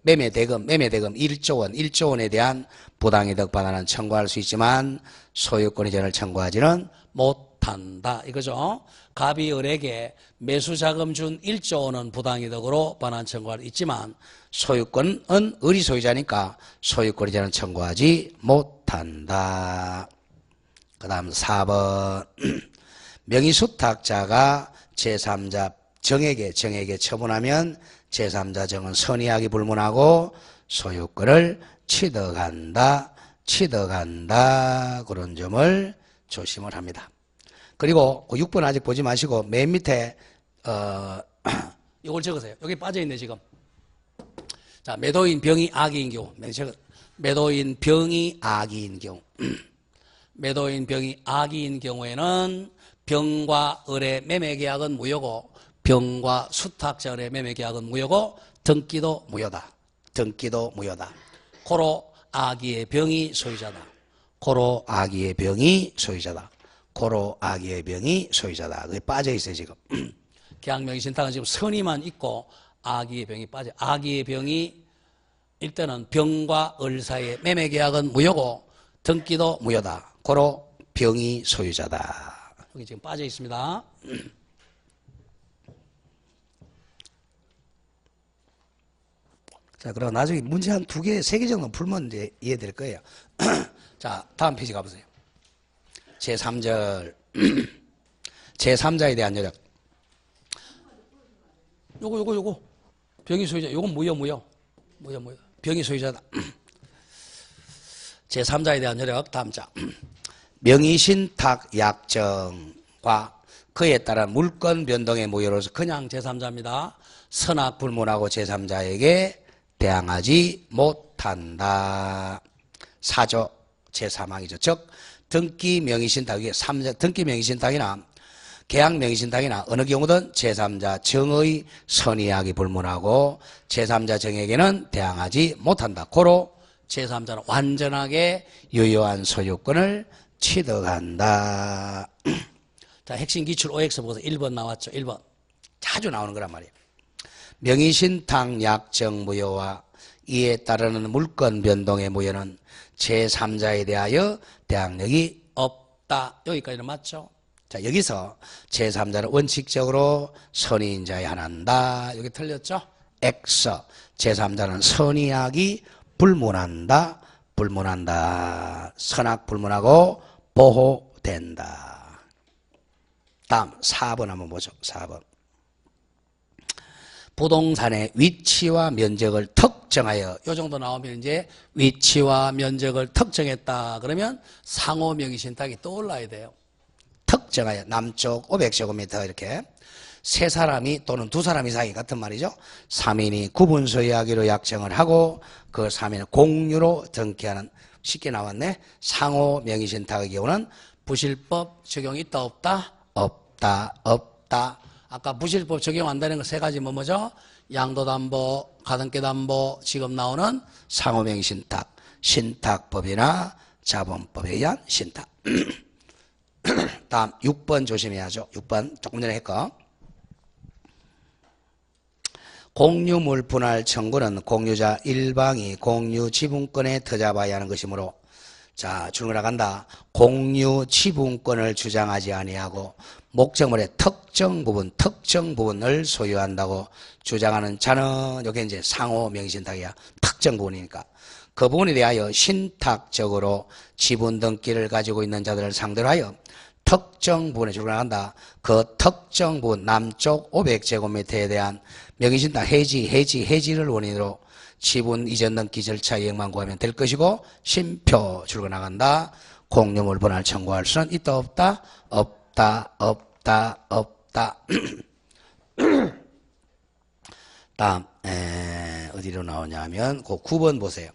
매매대금 1조 원에 대한 부당이득 반환은 청구할 수 있지만 소유권 이전을 청구하지는 못한다. 이거죠. 갑이 을에게 매수자금 준 1조 원은 부당이득으로 반환 청구할 수 있지만 소유권은 을이 소유자니까 소유권 이전은 청구하지 못한다. 그 다음 4번. 명의수탁자가 제3자 정에게 처분하면 제3자 정은 선의하기 불문하고 소유권을 취득한다. 그런 점을 조심을 합니다. 그리고 6번 아직 보지 마시고 맨 밑에 이걸 적으세요. 여기 빠져있네 지금. 자, 매도인 병이 악의인 경우. 매도인 병이 악의인 경우에는 병과 을의 매매계약은 무효고 병과 수탁자 을의 매매계약은 무효고 등기도 무효다. 고로 악의의 병이 소유자다. 그게 빠져있어요 지금. 계약명의신탁은 지금 선의만 있고 악의의 병이 빠져. 악의의 병이 일단은 병과 을 사이의 매매계약은 무효고 등기도 무효다. 고로 병이 소유자다. 여기 지금 빠져 있습니다. 자, 그럼 나중에 문제 한 2개, 3개 정도 풀면 이제 이해될 거예요. 자, 다음 페이지 가보세요. 제3절. 제3자에 대한 여력. 요거. 병이 소유자. 요건 무효. 병이 소유자다. 제3자에 대한 여력. 다음 자. 명의신탁 약정과 그에 따른 물건 변동의 무효로서 그냥 제3자입니다. 선악 불문하고 제3자에게 대항하지 못한다. 4조 제3항이죠. 즉 등기 명의신탁이 등기 명의신탁이나 계약 명의신탁이나 어느 경우든 제3자 정의 선의하기 불문하고 제3자 정에게는 대항하지 못한다. 고로 제3자는 완전하게 유효한 소유권을 취득한다. 자, 핵심 기출 OX 보고서 1번 나왔죠. 1번. 자주 나오는 거란 말이에요. 명의신탁 약정 무효와 이에 따르는 물건 변동의 무효는 제3자에 대하여 대항력이 없다. 여기까지는 맞죠? 자, 여기서 제3자는 원칙적으로 선의인자에 한한다. 여기 틀렸죠? X. 제3자는 선의하기 불문한다. 선악 불문하고 보호된다. 다음 4번 한번 보죠. 4번. 부동산의 위치와 면적을 특정하여 요 정도 나오면 이제 위치와 면적을 특정했다. 그러면 상호 명의신탁이 떠올라야 돼요. 특정하여 남쪽 500제곱미터 이렇게 세 사람이 또는 두 사람이 사이 같은 말이죠. 3인이 구분 소유하기로 약정을 하고 그 3인을 공유로 등기하는 쉽게 나왔네. 상호 명의신탁의 경우는 부실법 적용이 있다 없다? 없다. 아까 부실법 적용한다는 거 세 가지 뭐죠? 양도담보, 가등기담보, 지금 나오는 상호 명의신탁, 신탁법이나 자본법에 의한 신탁. 다음 6번 조심해야죠. 6번 조금 전에 했고. 공유물 분할 청구는 공유자 일방이 공유 지분권에 터잡아야 하는 것이므로 자, 줄고 나간다. 공유 지분권을 주장하지 아니하고 목적물의 특정 부분을 소유한다고 주장하는 자는 여기 이제 상호 명의신탁이야. 특정 부분이니까. 그 부분에 대하여 신탁적으로 지분 등기를 가지고 있는 자들을 상대로 하여 특정 부분에 줄고 나간다. 그 특정 부분 남쪽 500제곱미터에 대한 명의신탁 해지를 원인으로 지분 이전 등기 절차 이행만 구하면 될 것이고 심표 줄고 나간다. 공유물 분할 청구할 수는 있다 없다? 없다. 다음 어디로 나오냐면 그 9번 보세요.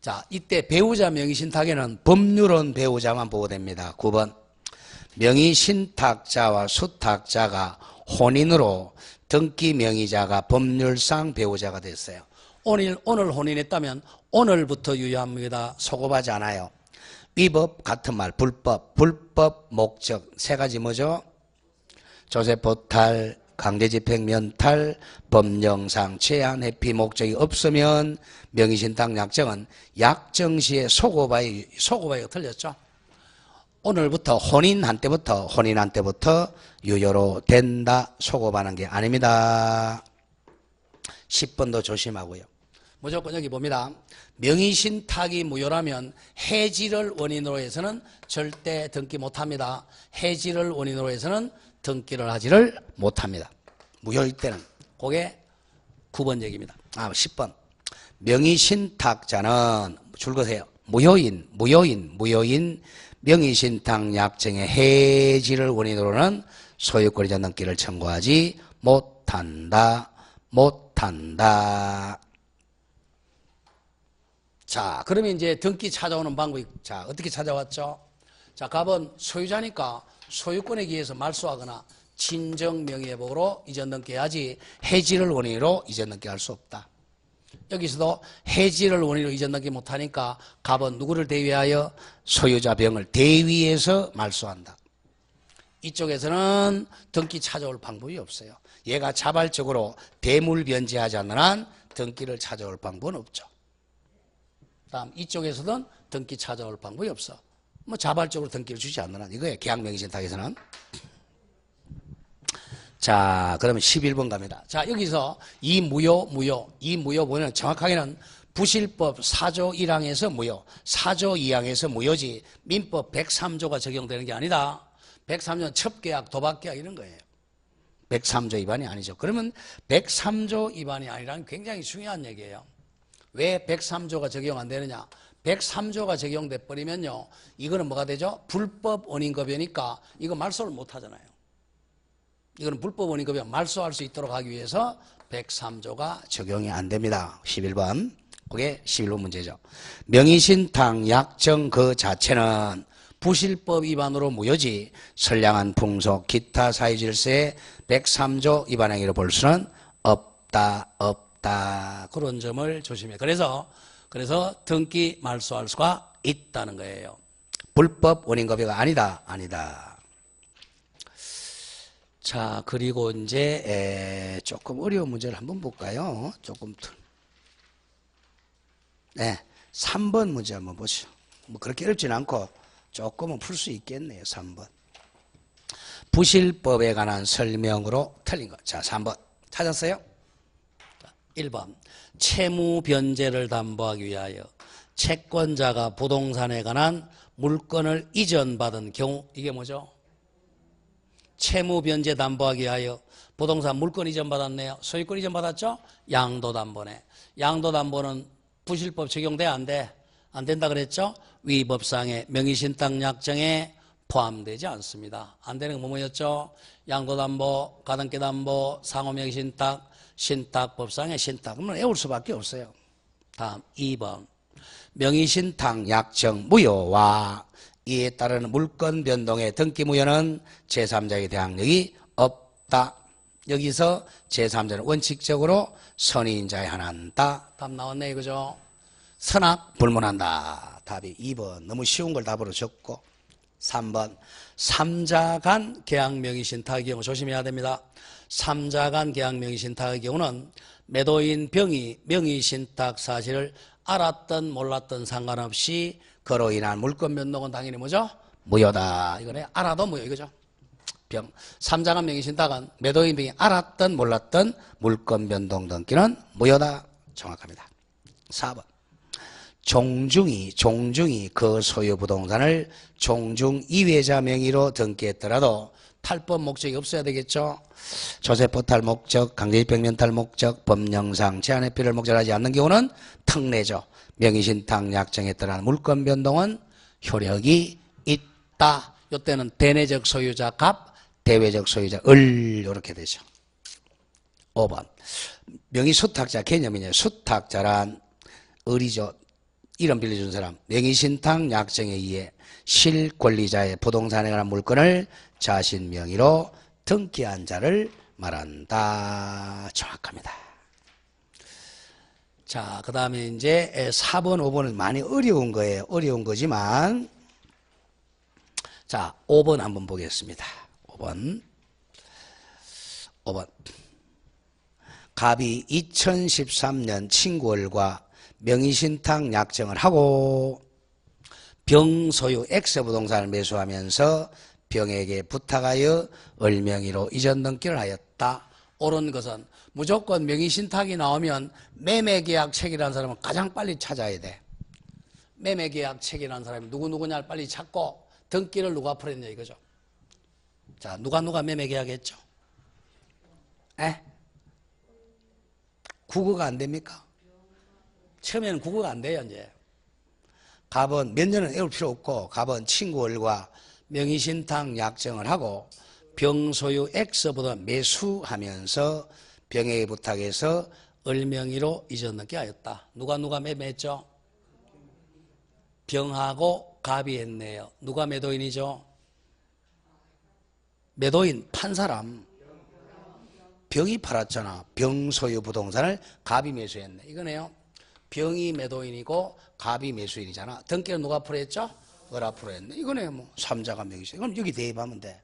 자, 이때 배우자 명의신탁에는 법률은 배우자만 보호됩니다. 9번 명의신탁자와 수탁자가 혼인으로 등기 명의자가 법률상 배우자가 됐어요. 오늘 혼인했다면 오늘부터 유효합니다. 소급하지 않아요. 위법 같은 말 불법 목적 세 가지 뭐죠? 조세포탈 강제집행 면탈 법령상 제한 회피 목적이 없으면 명의신탁 약정은 약정 시에 소급하여 틀렸죠. 오늘부터 혼인한 때부터 유효로 된다. 소급하는 게 아닙니다. 10번도 조심하고요. 무조건 여기 봅니다. 명의신탁이 무효라면 해지를 원인으로 해서는 절대 등기 못합니다. 해지를 원인으로 해서는 등기를 하지를 못합니다. 무효일 때는. 그게 9번 얘기입니다. 10번. 명의신탁자는 줄거세요. 무효인 명의신탁 약정의 해지를 원인으로는 소유권 이전 등기를 청구하지 못한다. 자, 그러면 이제 등기 찾아오는 방법이, 자, 어떻게 찾아왔죠? 자, 갑은 소유자니까 소유권에 기해서 말소하거나 친정 명의회복으로 이전 등기해야지 해지를 원인으로 이전 등기할 수 없다. 여기서도 해지를 원인으로 이전 등기 못하니까 갑은 누구를 대위하여 소유자 병을 대위해서 말소한다. 이쪽에서는 등기 찾아올 방법이 없어요. 얘가 자발적으로 대물 변제하지 않는 한 등기를 찾아올 방법은 없죠. 다음 이쪽에서는 등기 찾아올 방법이 없어. 뭐 자발적으로 등기를 주지 않는 한 이거예요. 계약명의신탁에서는. 자, 그러면 11번 갑니다. 자, 여기서 이 무효 보면 정확하게는 부실법 4조 1항에서 무효, 4조 2항에서 무효지 민법 103조가 적용되는 게 아니다. 103조는 첩계약, 도박계약 이런 거예요. 103조 위반이 아니죠. 그러면 103조 위반이 아니라는 굉장히 중요한 얘기예요. 왜 103조가 적용 안 되느냐? 103조가 적용돼 버리면요, 이거는 뭐가 되죠? 불법 원인급여니까 이거 말소를 못 하잖아요. 이거는 불법 원인급여 말소할 수 있도록 하기 위해서 103조가 적용이 안 됩니다. 11번. 그게 11번 문제죠. 명의신탁 약정 그 자체는 부실법 위반으로 무효지 선량한 풍속 기타 사회질서의 103조 위반 행위로 볼 수는 없다. 그런 점을 조심해. 그래서 등기 말소할 수가 있다는 거예요. 불법 원인급여가 아니다. 자, 그리고 이제 조금 어려운 문제를 한번 볼까요? 네, 3번 문제 한번 보시죠. 뭐 그렇게 어렵진 않고 조금은 풀 수 있겠네요. 3번. 부실법에 관한 설명으로 틀린 것. 자, 3번. 찾았어요? 1번. 채무 변제를 담보하기 위하여 채권자가 부동산에 관한 물건을 이전받은 경우, 이게 뭐죠? 채무 변제 담보하기 위하여 부동산 물건 이전받았네요. 소유권 이전받았죠? 양도담보네. 양도담보는 부실법 적용돼? 안 돼? 안 된다 그랬죠? 위법상의 명의신탁 약정에 포함되지 않습니다. 안 되는 건 뭐였죠? 양도담보, 가등기담보, 상호명의신탁, 신탁법상의 신탁. 그러면 외울 수밖에 없어요. 다음 2번. 명의신탁 약정 무효와 이에 따르는 물건 변동의 등기 무효는 제3자의 대항력이 없다. 여기서 제3자는 원칙적으로 선의인자에 한한다. 답 나왔네 이거죠? 선악 불문한다. 답이 2번. 너무 쉬운 걸 답으로 적고. 3번. 3자 간 계약명의신탁의 경우 조심해야 됩니다. 3자 간 계약명의신탁의 경우는 매도인 병이 명의신탁 사실을 알았든 몰랐든 상관없이 그로 인한 물권 변동은 당연히 뭐죠? 무효다. 이거네. 알아도 무효 이거죠. 병. 삼자간 명의신탁은 매도인 병이 알았든 몰랐든 물권 변동 등기는 무효다. 정확합니다. 4번. 종중이 그 소유 부동산을 종중 이외자 명의로 등기했더라도 탈법 목적이 없어야 되겠죠. 조세포 탈 목적, 강제집행면 탈 목적, 법령상 제한회피를 목적하지 않는 경우는 특례죠. 명의신탁 약정에 따른 물권 변동은 효력이 있다. 이때는 대내적 소유자 갑, 대외적 소유자 을 이렇게 되죠. 5번. 명의수탁자 개념이냐. 수탁자란 을이죠. 이름 빌려준 사람. 명의신탁 약정에 의해 실권리자의 부동산에 관한 물건을 자신 명의로 등기한 자를 말한다. 정확합니다. 자, 그 다음에 이제 4번, 5번은 많이 어려운 거예요. 어려운 거지만, 자, 5번 한번 보겠습니다. 5번. 갑이 2013년 친구월과 명의신탁 약정을 하고 병 소유 X부동산을 매수하면서 병에게 부탁하여 을 명의로 이전 등기를 하였다. 옳은 것은 무조건 명의신탁이 나오면 매매계약 체결한 사람은 가장 빨리 찾아야 돼. 매매계약 체결한 사람이 누구냐를 빨리 찾고 등기를 누가 풀었냐 이거죠. 자, 누가 매매계약했죠? 국어가 안 됩니까? 처음에는 국어가 안 돼요, 이제. 갑은 몇 년은 애울 필요 없고, 갑은 친구월과 명의신탁 약정을 하고, 병 소유 X보다 매수하면서 병에게 부탁해서 을 명의로 이전 등기하였다. 누가 매매했죠? 병하고 갑이 했네요. 누가 매도인이죠? 매도인 판 사람. 병이 팔았잖아. 병 소유 부동산을 갑이 매수했네. 이거네요. 병이 매도인이고 갑이 매수인이잖아. 등기는 누가 앞으로 했죠? 을 앞으로 했네. 이거네요. 뭐 삼자가 명의시. 그럼 여기 대입하면 돼.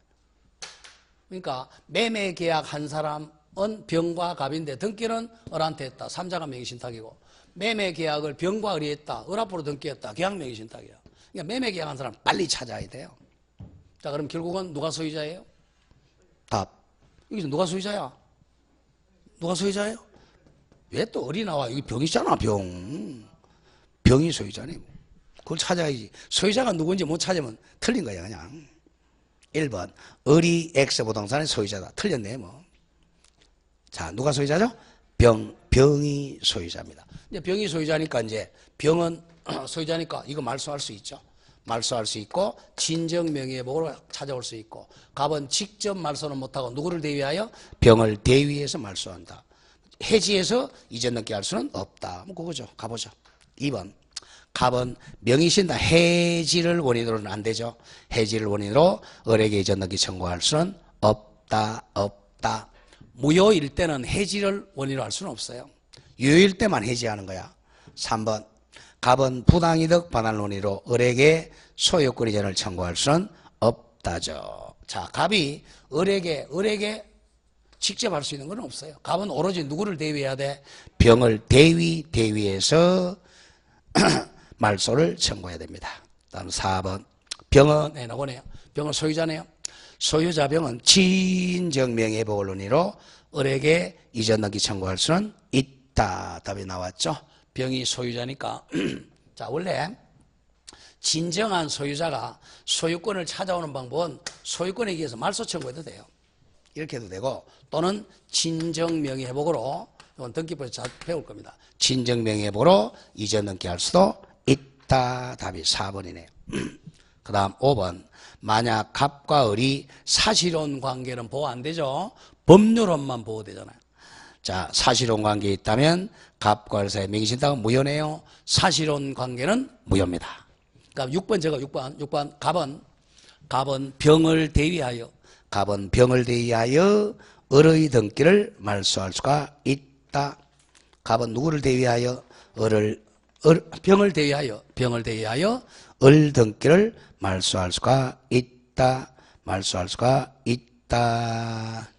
그러니까 매매 계약한 사람은 병과 갑인데 등기는 을한테 했다. 삼자가 명의신탁이고 매매 계약을 병과 을이 했다. 을 앞으로 등기했다. 계약 명의신탁이야. 그러니까 매매 계약한 사람 빨리 찾아야 돼요. 자, 그럼 결국은 누가 소유자예요? 답. 여기서 누가 소유자야? 누가 소유자예요? 왜 또 을이 나와? 여기 병이잖아, 병. 병이 소유자네. 그걸 찾아야지. 소유자가 누군지 못 찾으면 틀린 거야, 그냥. 1번. 을이 X부동산의 소유자다. 틀렸네, 뭐. 자, 누가 소유자죠? 병이 소유자입니다. 이제 병이 소유자니까 이제 병은 소유자니까 이거 말소할 수 있죠. 말소할 수 있고 진정 명의회복으로 찾아올 수 있고 갑은 직접 말소는 못하고 누구를 대위하여? 병을 대위해서 말소한다. 해지해서 이전 등기 할 수는 없다. 뭐 그거죠. 가보죠. 2번. 갑은 명의신탁 해지를 원인으로는 안 되죠. 해지를 원인으로 을에게 이전 등기 청구할 수는 없다. 무효일 때는 해지를 원인으로 할 수는 없어요. 유효일 때만 해지하는 거야. 3번. 갑은 부당이득 반환 논의로 을에게 소유권 이전을 청구할 수는 없다죠. 자, 갑이 을에게 직접 할 수 있는 건 없어요. 갑은 오로지 누구를 대위해야 돼? 병을 대위해서 말소를 청구해야 됩니다. 다음 4번. 병은 나오네요. 병은 소유자네요. 소유자 병은 진정명예회복 논의로 을에게 이전 등기 청구할 수는 있다. 답이 나왔죠. 병이 소유자니까. 자, 원래 진정한 소유자가 소유권을 찾아오는 방법은 소유권에 의해서 말소 청구해도 돼요. 이렇게 해도 되고 또는 진정명의회복으로 이건 등기부에서 잘 배울 겁니다. 진정명의회복으로 이전 등기할 수도 있다. 답이 4번이네요. 그 다음 5번. 만약 갑과 을이 사실혼 관계는 보호 안 되죠. 법률혼만 보호되잖아요. 자, 사실혼 관계에 있다면 갑과 을 사이의 명의신탁은 무효네요. 사실혼 관계는 무효입니다. 그러니까 6번 제가 6번 갑은 병을 대위하여 을의 등기를 말소할 수가 있다. 갑은 누구를 대위하여? 병을 대위하여 을 등기를 말소할 수가 있다.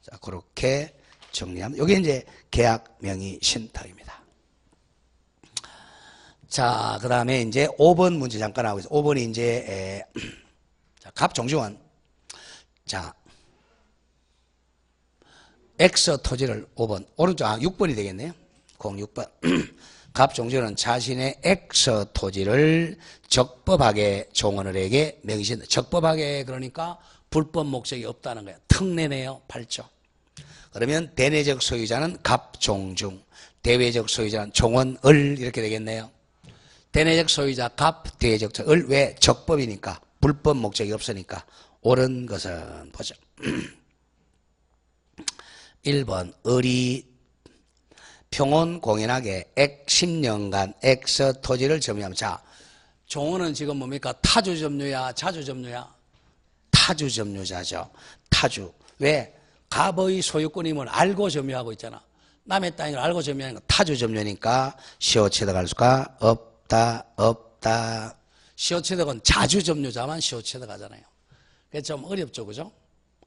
자, 그렇게 정리하면 이게 이제 계약 명의 신탁입니다. 자, 그 다음에 이제 5번 문제 잠깐 하고 있어요. 5번이 이제, 자, 갑종중은, 자, X 토지를 5번, 오른쪽, 6번이 되겠네요. 06번. 갑종주는 자신의 X 토지를 적법하게 종언을에게 명의신다. 적법하게 그러니까 불법 목적이 없다는 거예요. 특례네요. 8조. 그러면 대내적 소유자는 갑종중, 대외적 소유자는 종언을 이렇게 되겠네요. 대내적 소유자 갑, 대외적 을. 왜? 적법이니까. 불법 목적이 없으니까. 옳은 것은 보죠. 1번 을이 평온 공연하게 액 10년간 X 토지를 점유하면, 자, 종언은 지금 뭡니까? 타주 점유야, 자주 점유야? 타주 점유자죠. 타주. 왜? 갑의 소유권임을 알고 점유하고 있잖아. 남의 땅을 알고 점유하는 거 타주 점유니까 시효취득할 수가 없다. 시효취득은 자주 점유자만 시효취득하잖아요. 그게 좀 어렵죠, 그죠?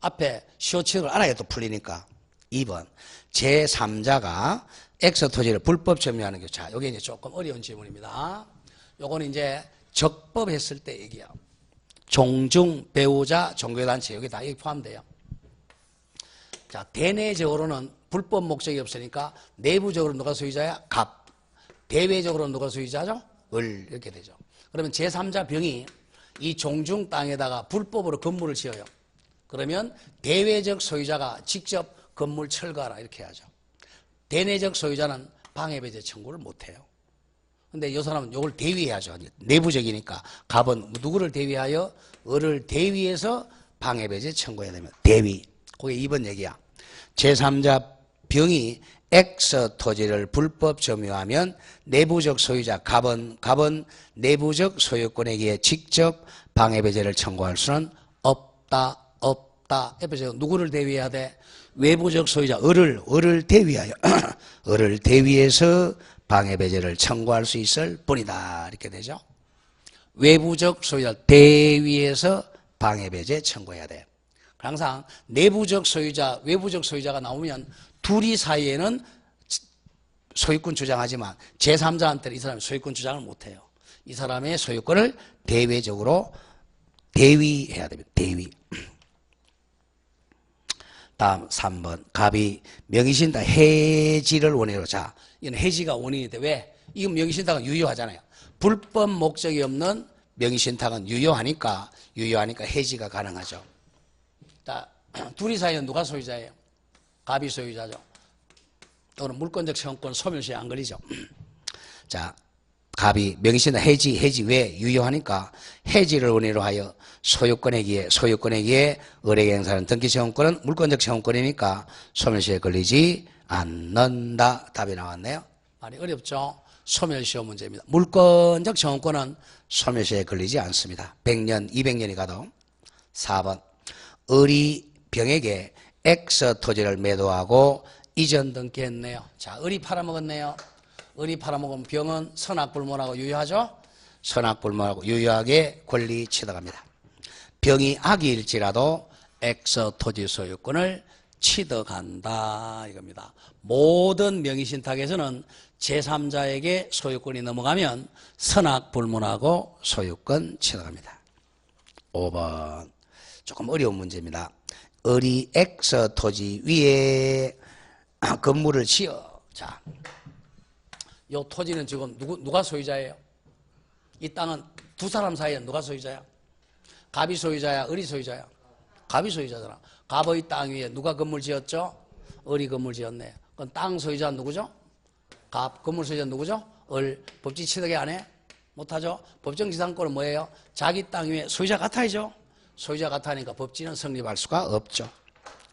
앞에 시효취득을 알아야 또 풀리니까. 2번 제3자가 X 토지를 불법 점유하는 경우. 자, 이게 이제 조금 어려운 질문입니다. 요거는 이제 적법했을 때 얘기야. 종중, 배우자, 종교단체 여기 다 포함돼요. 자, 대내적으로는 불법 목적이 없으니까 내부적으로 누가 소유자야? 갑. 대외적으로 누가 소유자죠? 을. 이렇게 되죠. 그러면 제3자 병이 이 종중 땅에다가 불법으로 건물을 지어요. 그러면 대외적 소유자가 직접 건물 철거하라 이렇게 하죠. 대내적 소유자는 방해배제 청구를 못해요. 근데 이 사람은 이걸 대위해야죠. 내부적이니까. 갑은 누구를 대위하여? 을을 대위해서 방해배제 청구해야 되면 대위. 그게 2번 얘기야. 제3자 병이 X 토지를 불법 점유하면 내부적 소유자 갑은 내부적 소유권에게 직접 방해배제를 청구할 수는 없다. 옆에서 누구를 대위해야 돼? 외부적 소유자 을을 대위하여 을을 대위해서 방해배제를 청구할 수 있을 뿐이다. 이렇게 되죠. 외부적 소유자 대위해서 방해배제 청구해야 돼. 항상 내부적 소유자, 외부적 소유자가 나오면 둘이 사이에는 소유권 주장하지만 제3자한테는 이 사람이 소유권 주장을 못해요. 이 사람의 소유권을 대외적으로 대위해야 됩니다. 대위. 다음 3번 갑이 명의신탁 해지를 원인으로. 자, 이건 해지가 원인인데 왜? 이건 명의신탁은 유효하잖아요. 불법 목적이 없는 명의신탁은 유효하니까 해지가 가능하죠. 자, 둘이 사이는 누가 소유자예요? 갑이 소유자죠. 또는 물권적 채권권 소멸시에 안 걸리죠. 자, 갑이 명의신탁 해지 왜? 유효하니까 해지를 원인으로 하여 소유권에게 을에게 행사하는 등기채권권은 물권적 채권권이니까 소멸시에 걸리지 않는다. 답이 나왔네요. 많이 어렵죠? 소멸시효 문제입니다. 물권적 채권권은 소멸시에 걸리지 않습니다. 100년, 200년이 가도. 4번 을이 병에게 X 토지를 매도하고 이전 등기했네요. 자, 을이 팔아먹었네요. 을이 팔아먹은 병은 선악불문하고 유효하죠? 선악불문하고 유효하게 권리 취득합니다. 병이 악일지라도 X 토지 소유권을 취득한다 이겁니다. 모든 명의신탁에서는 제3자에게 소유권이 넘어가면 선악불문하고 소유권 취득합니다. 5번 조금 어려운 문제입니다. 을이 X 토지 위에 건물을 지어. 자, 이 토지는 지금 누가 소유자예요? 이 땅은 두 사람 사이에 누가 소유자야? 갑이 소유자야? 을이 소유자야? 갑이 소유자잖아. 갑의 땅 위에 누가 건물 지었죠? 을이 건물 지었네. 그럼 땅 소유자는 누구죠? 갑. 건물 소유자는 누구죠? 을. 법지 취득이 안 해? 못하죠? 법정지상권은 뭐예요? 자기 땅 위에 소유자 같아야죠? 소유자 같으니까 법지는 성립할 수가 없죠.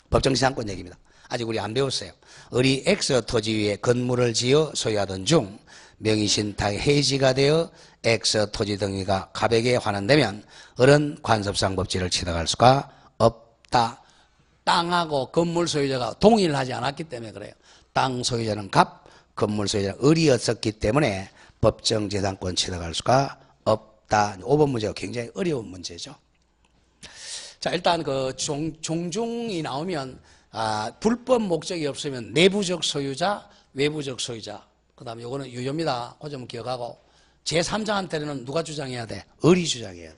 법정지상권 얘기입니다. 아직 우리 안 배웠어요. 을이 X 토지 위에 건물을 지어 소유하던 중 명의신탁 해지가 되어 X 토지 등기가 갑에게 환원되면 을은 관습상 법지를 취득할 수가 없다. 땅하고 건물 소유자가 동의를 하지 않았기 때문에 그래요. 땅 소유자는 갑, 건물 소유자는 을이었었기 때문에 법정재산권 취득할 수가 없다. 5번 문제가 굉장히 어려운 문제죠. 자, 일단 그 종중이 나오면 불법 목적이 없으면 내부적 소유자, 외부적 소유자. 그 다음에 요거는 유효입니다. 그 점 기억하고. 제3자한테는 누가 주장해야 돼? 을이 주장해야 돼.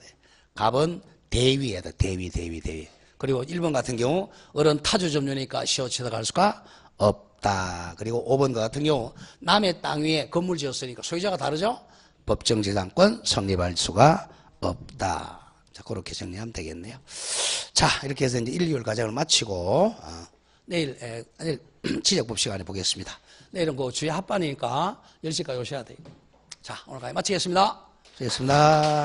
갑은 대위해야 돼. 대위. 그리고 1번 같은 경우 을은 타주 점유니까 시효치다 갈 수가 없다. 그리고 5번 같은 경우 남의 땅 위에 건물 지었으니까 소유자가 다르죠? 법정재산권 성립할 수가 없다. 자, 그렇게 정리하면 되겠네요. 자, 이렇게 해서 이제 1, 2월 과정을 마치고 내일 지적법 시간에 보겠습니다. 내일은 그 주의 합반이니까 10시까지 오셔야 돼요. 자, 오늘까지 마치겠습니다. 수고하셨습니다.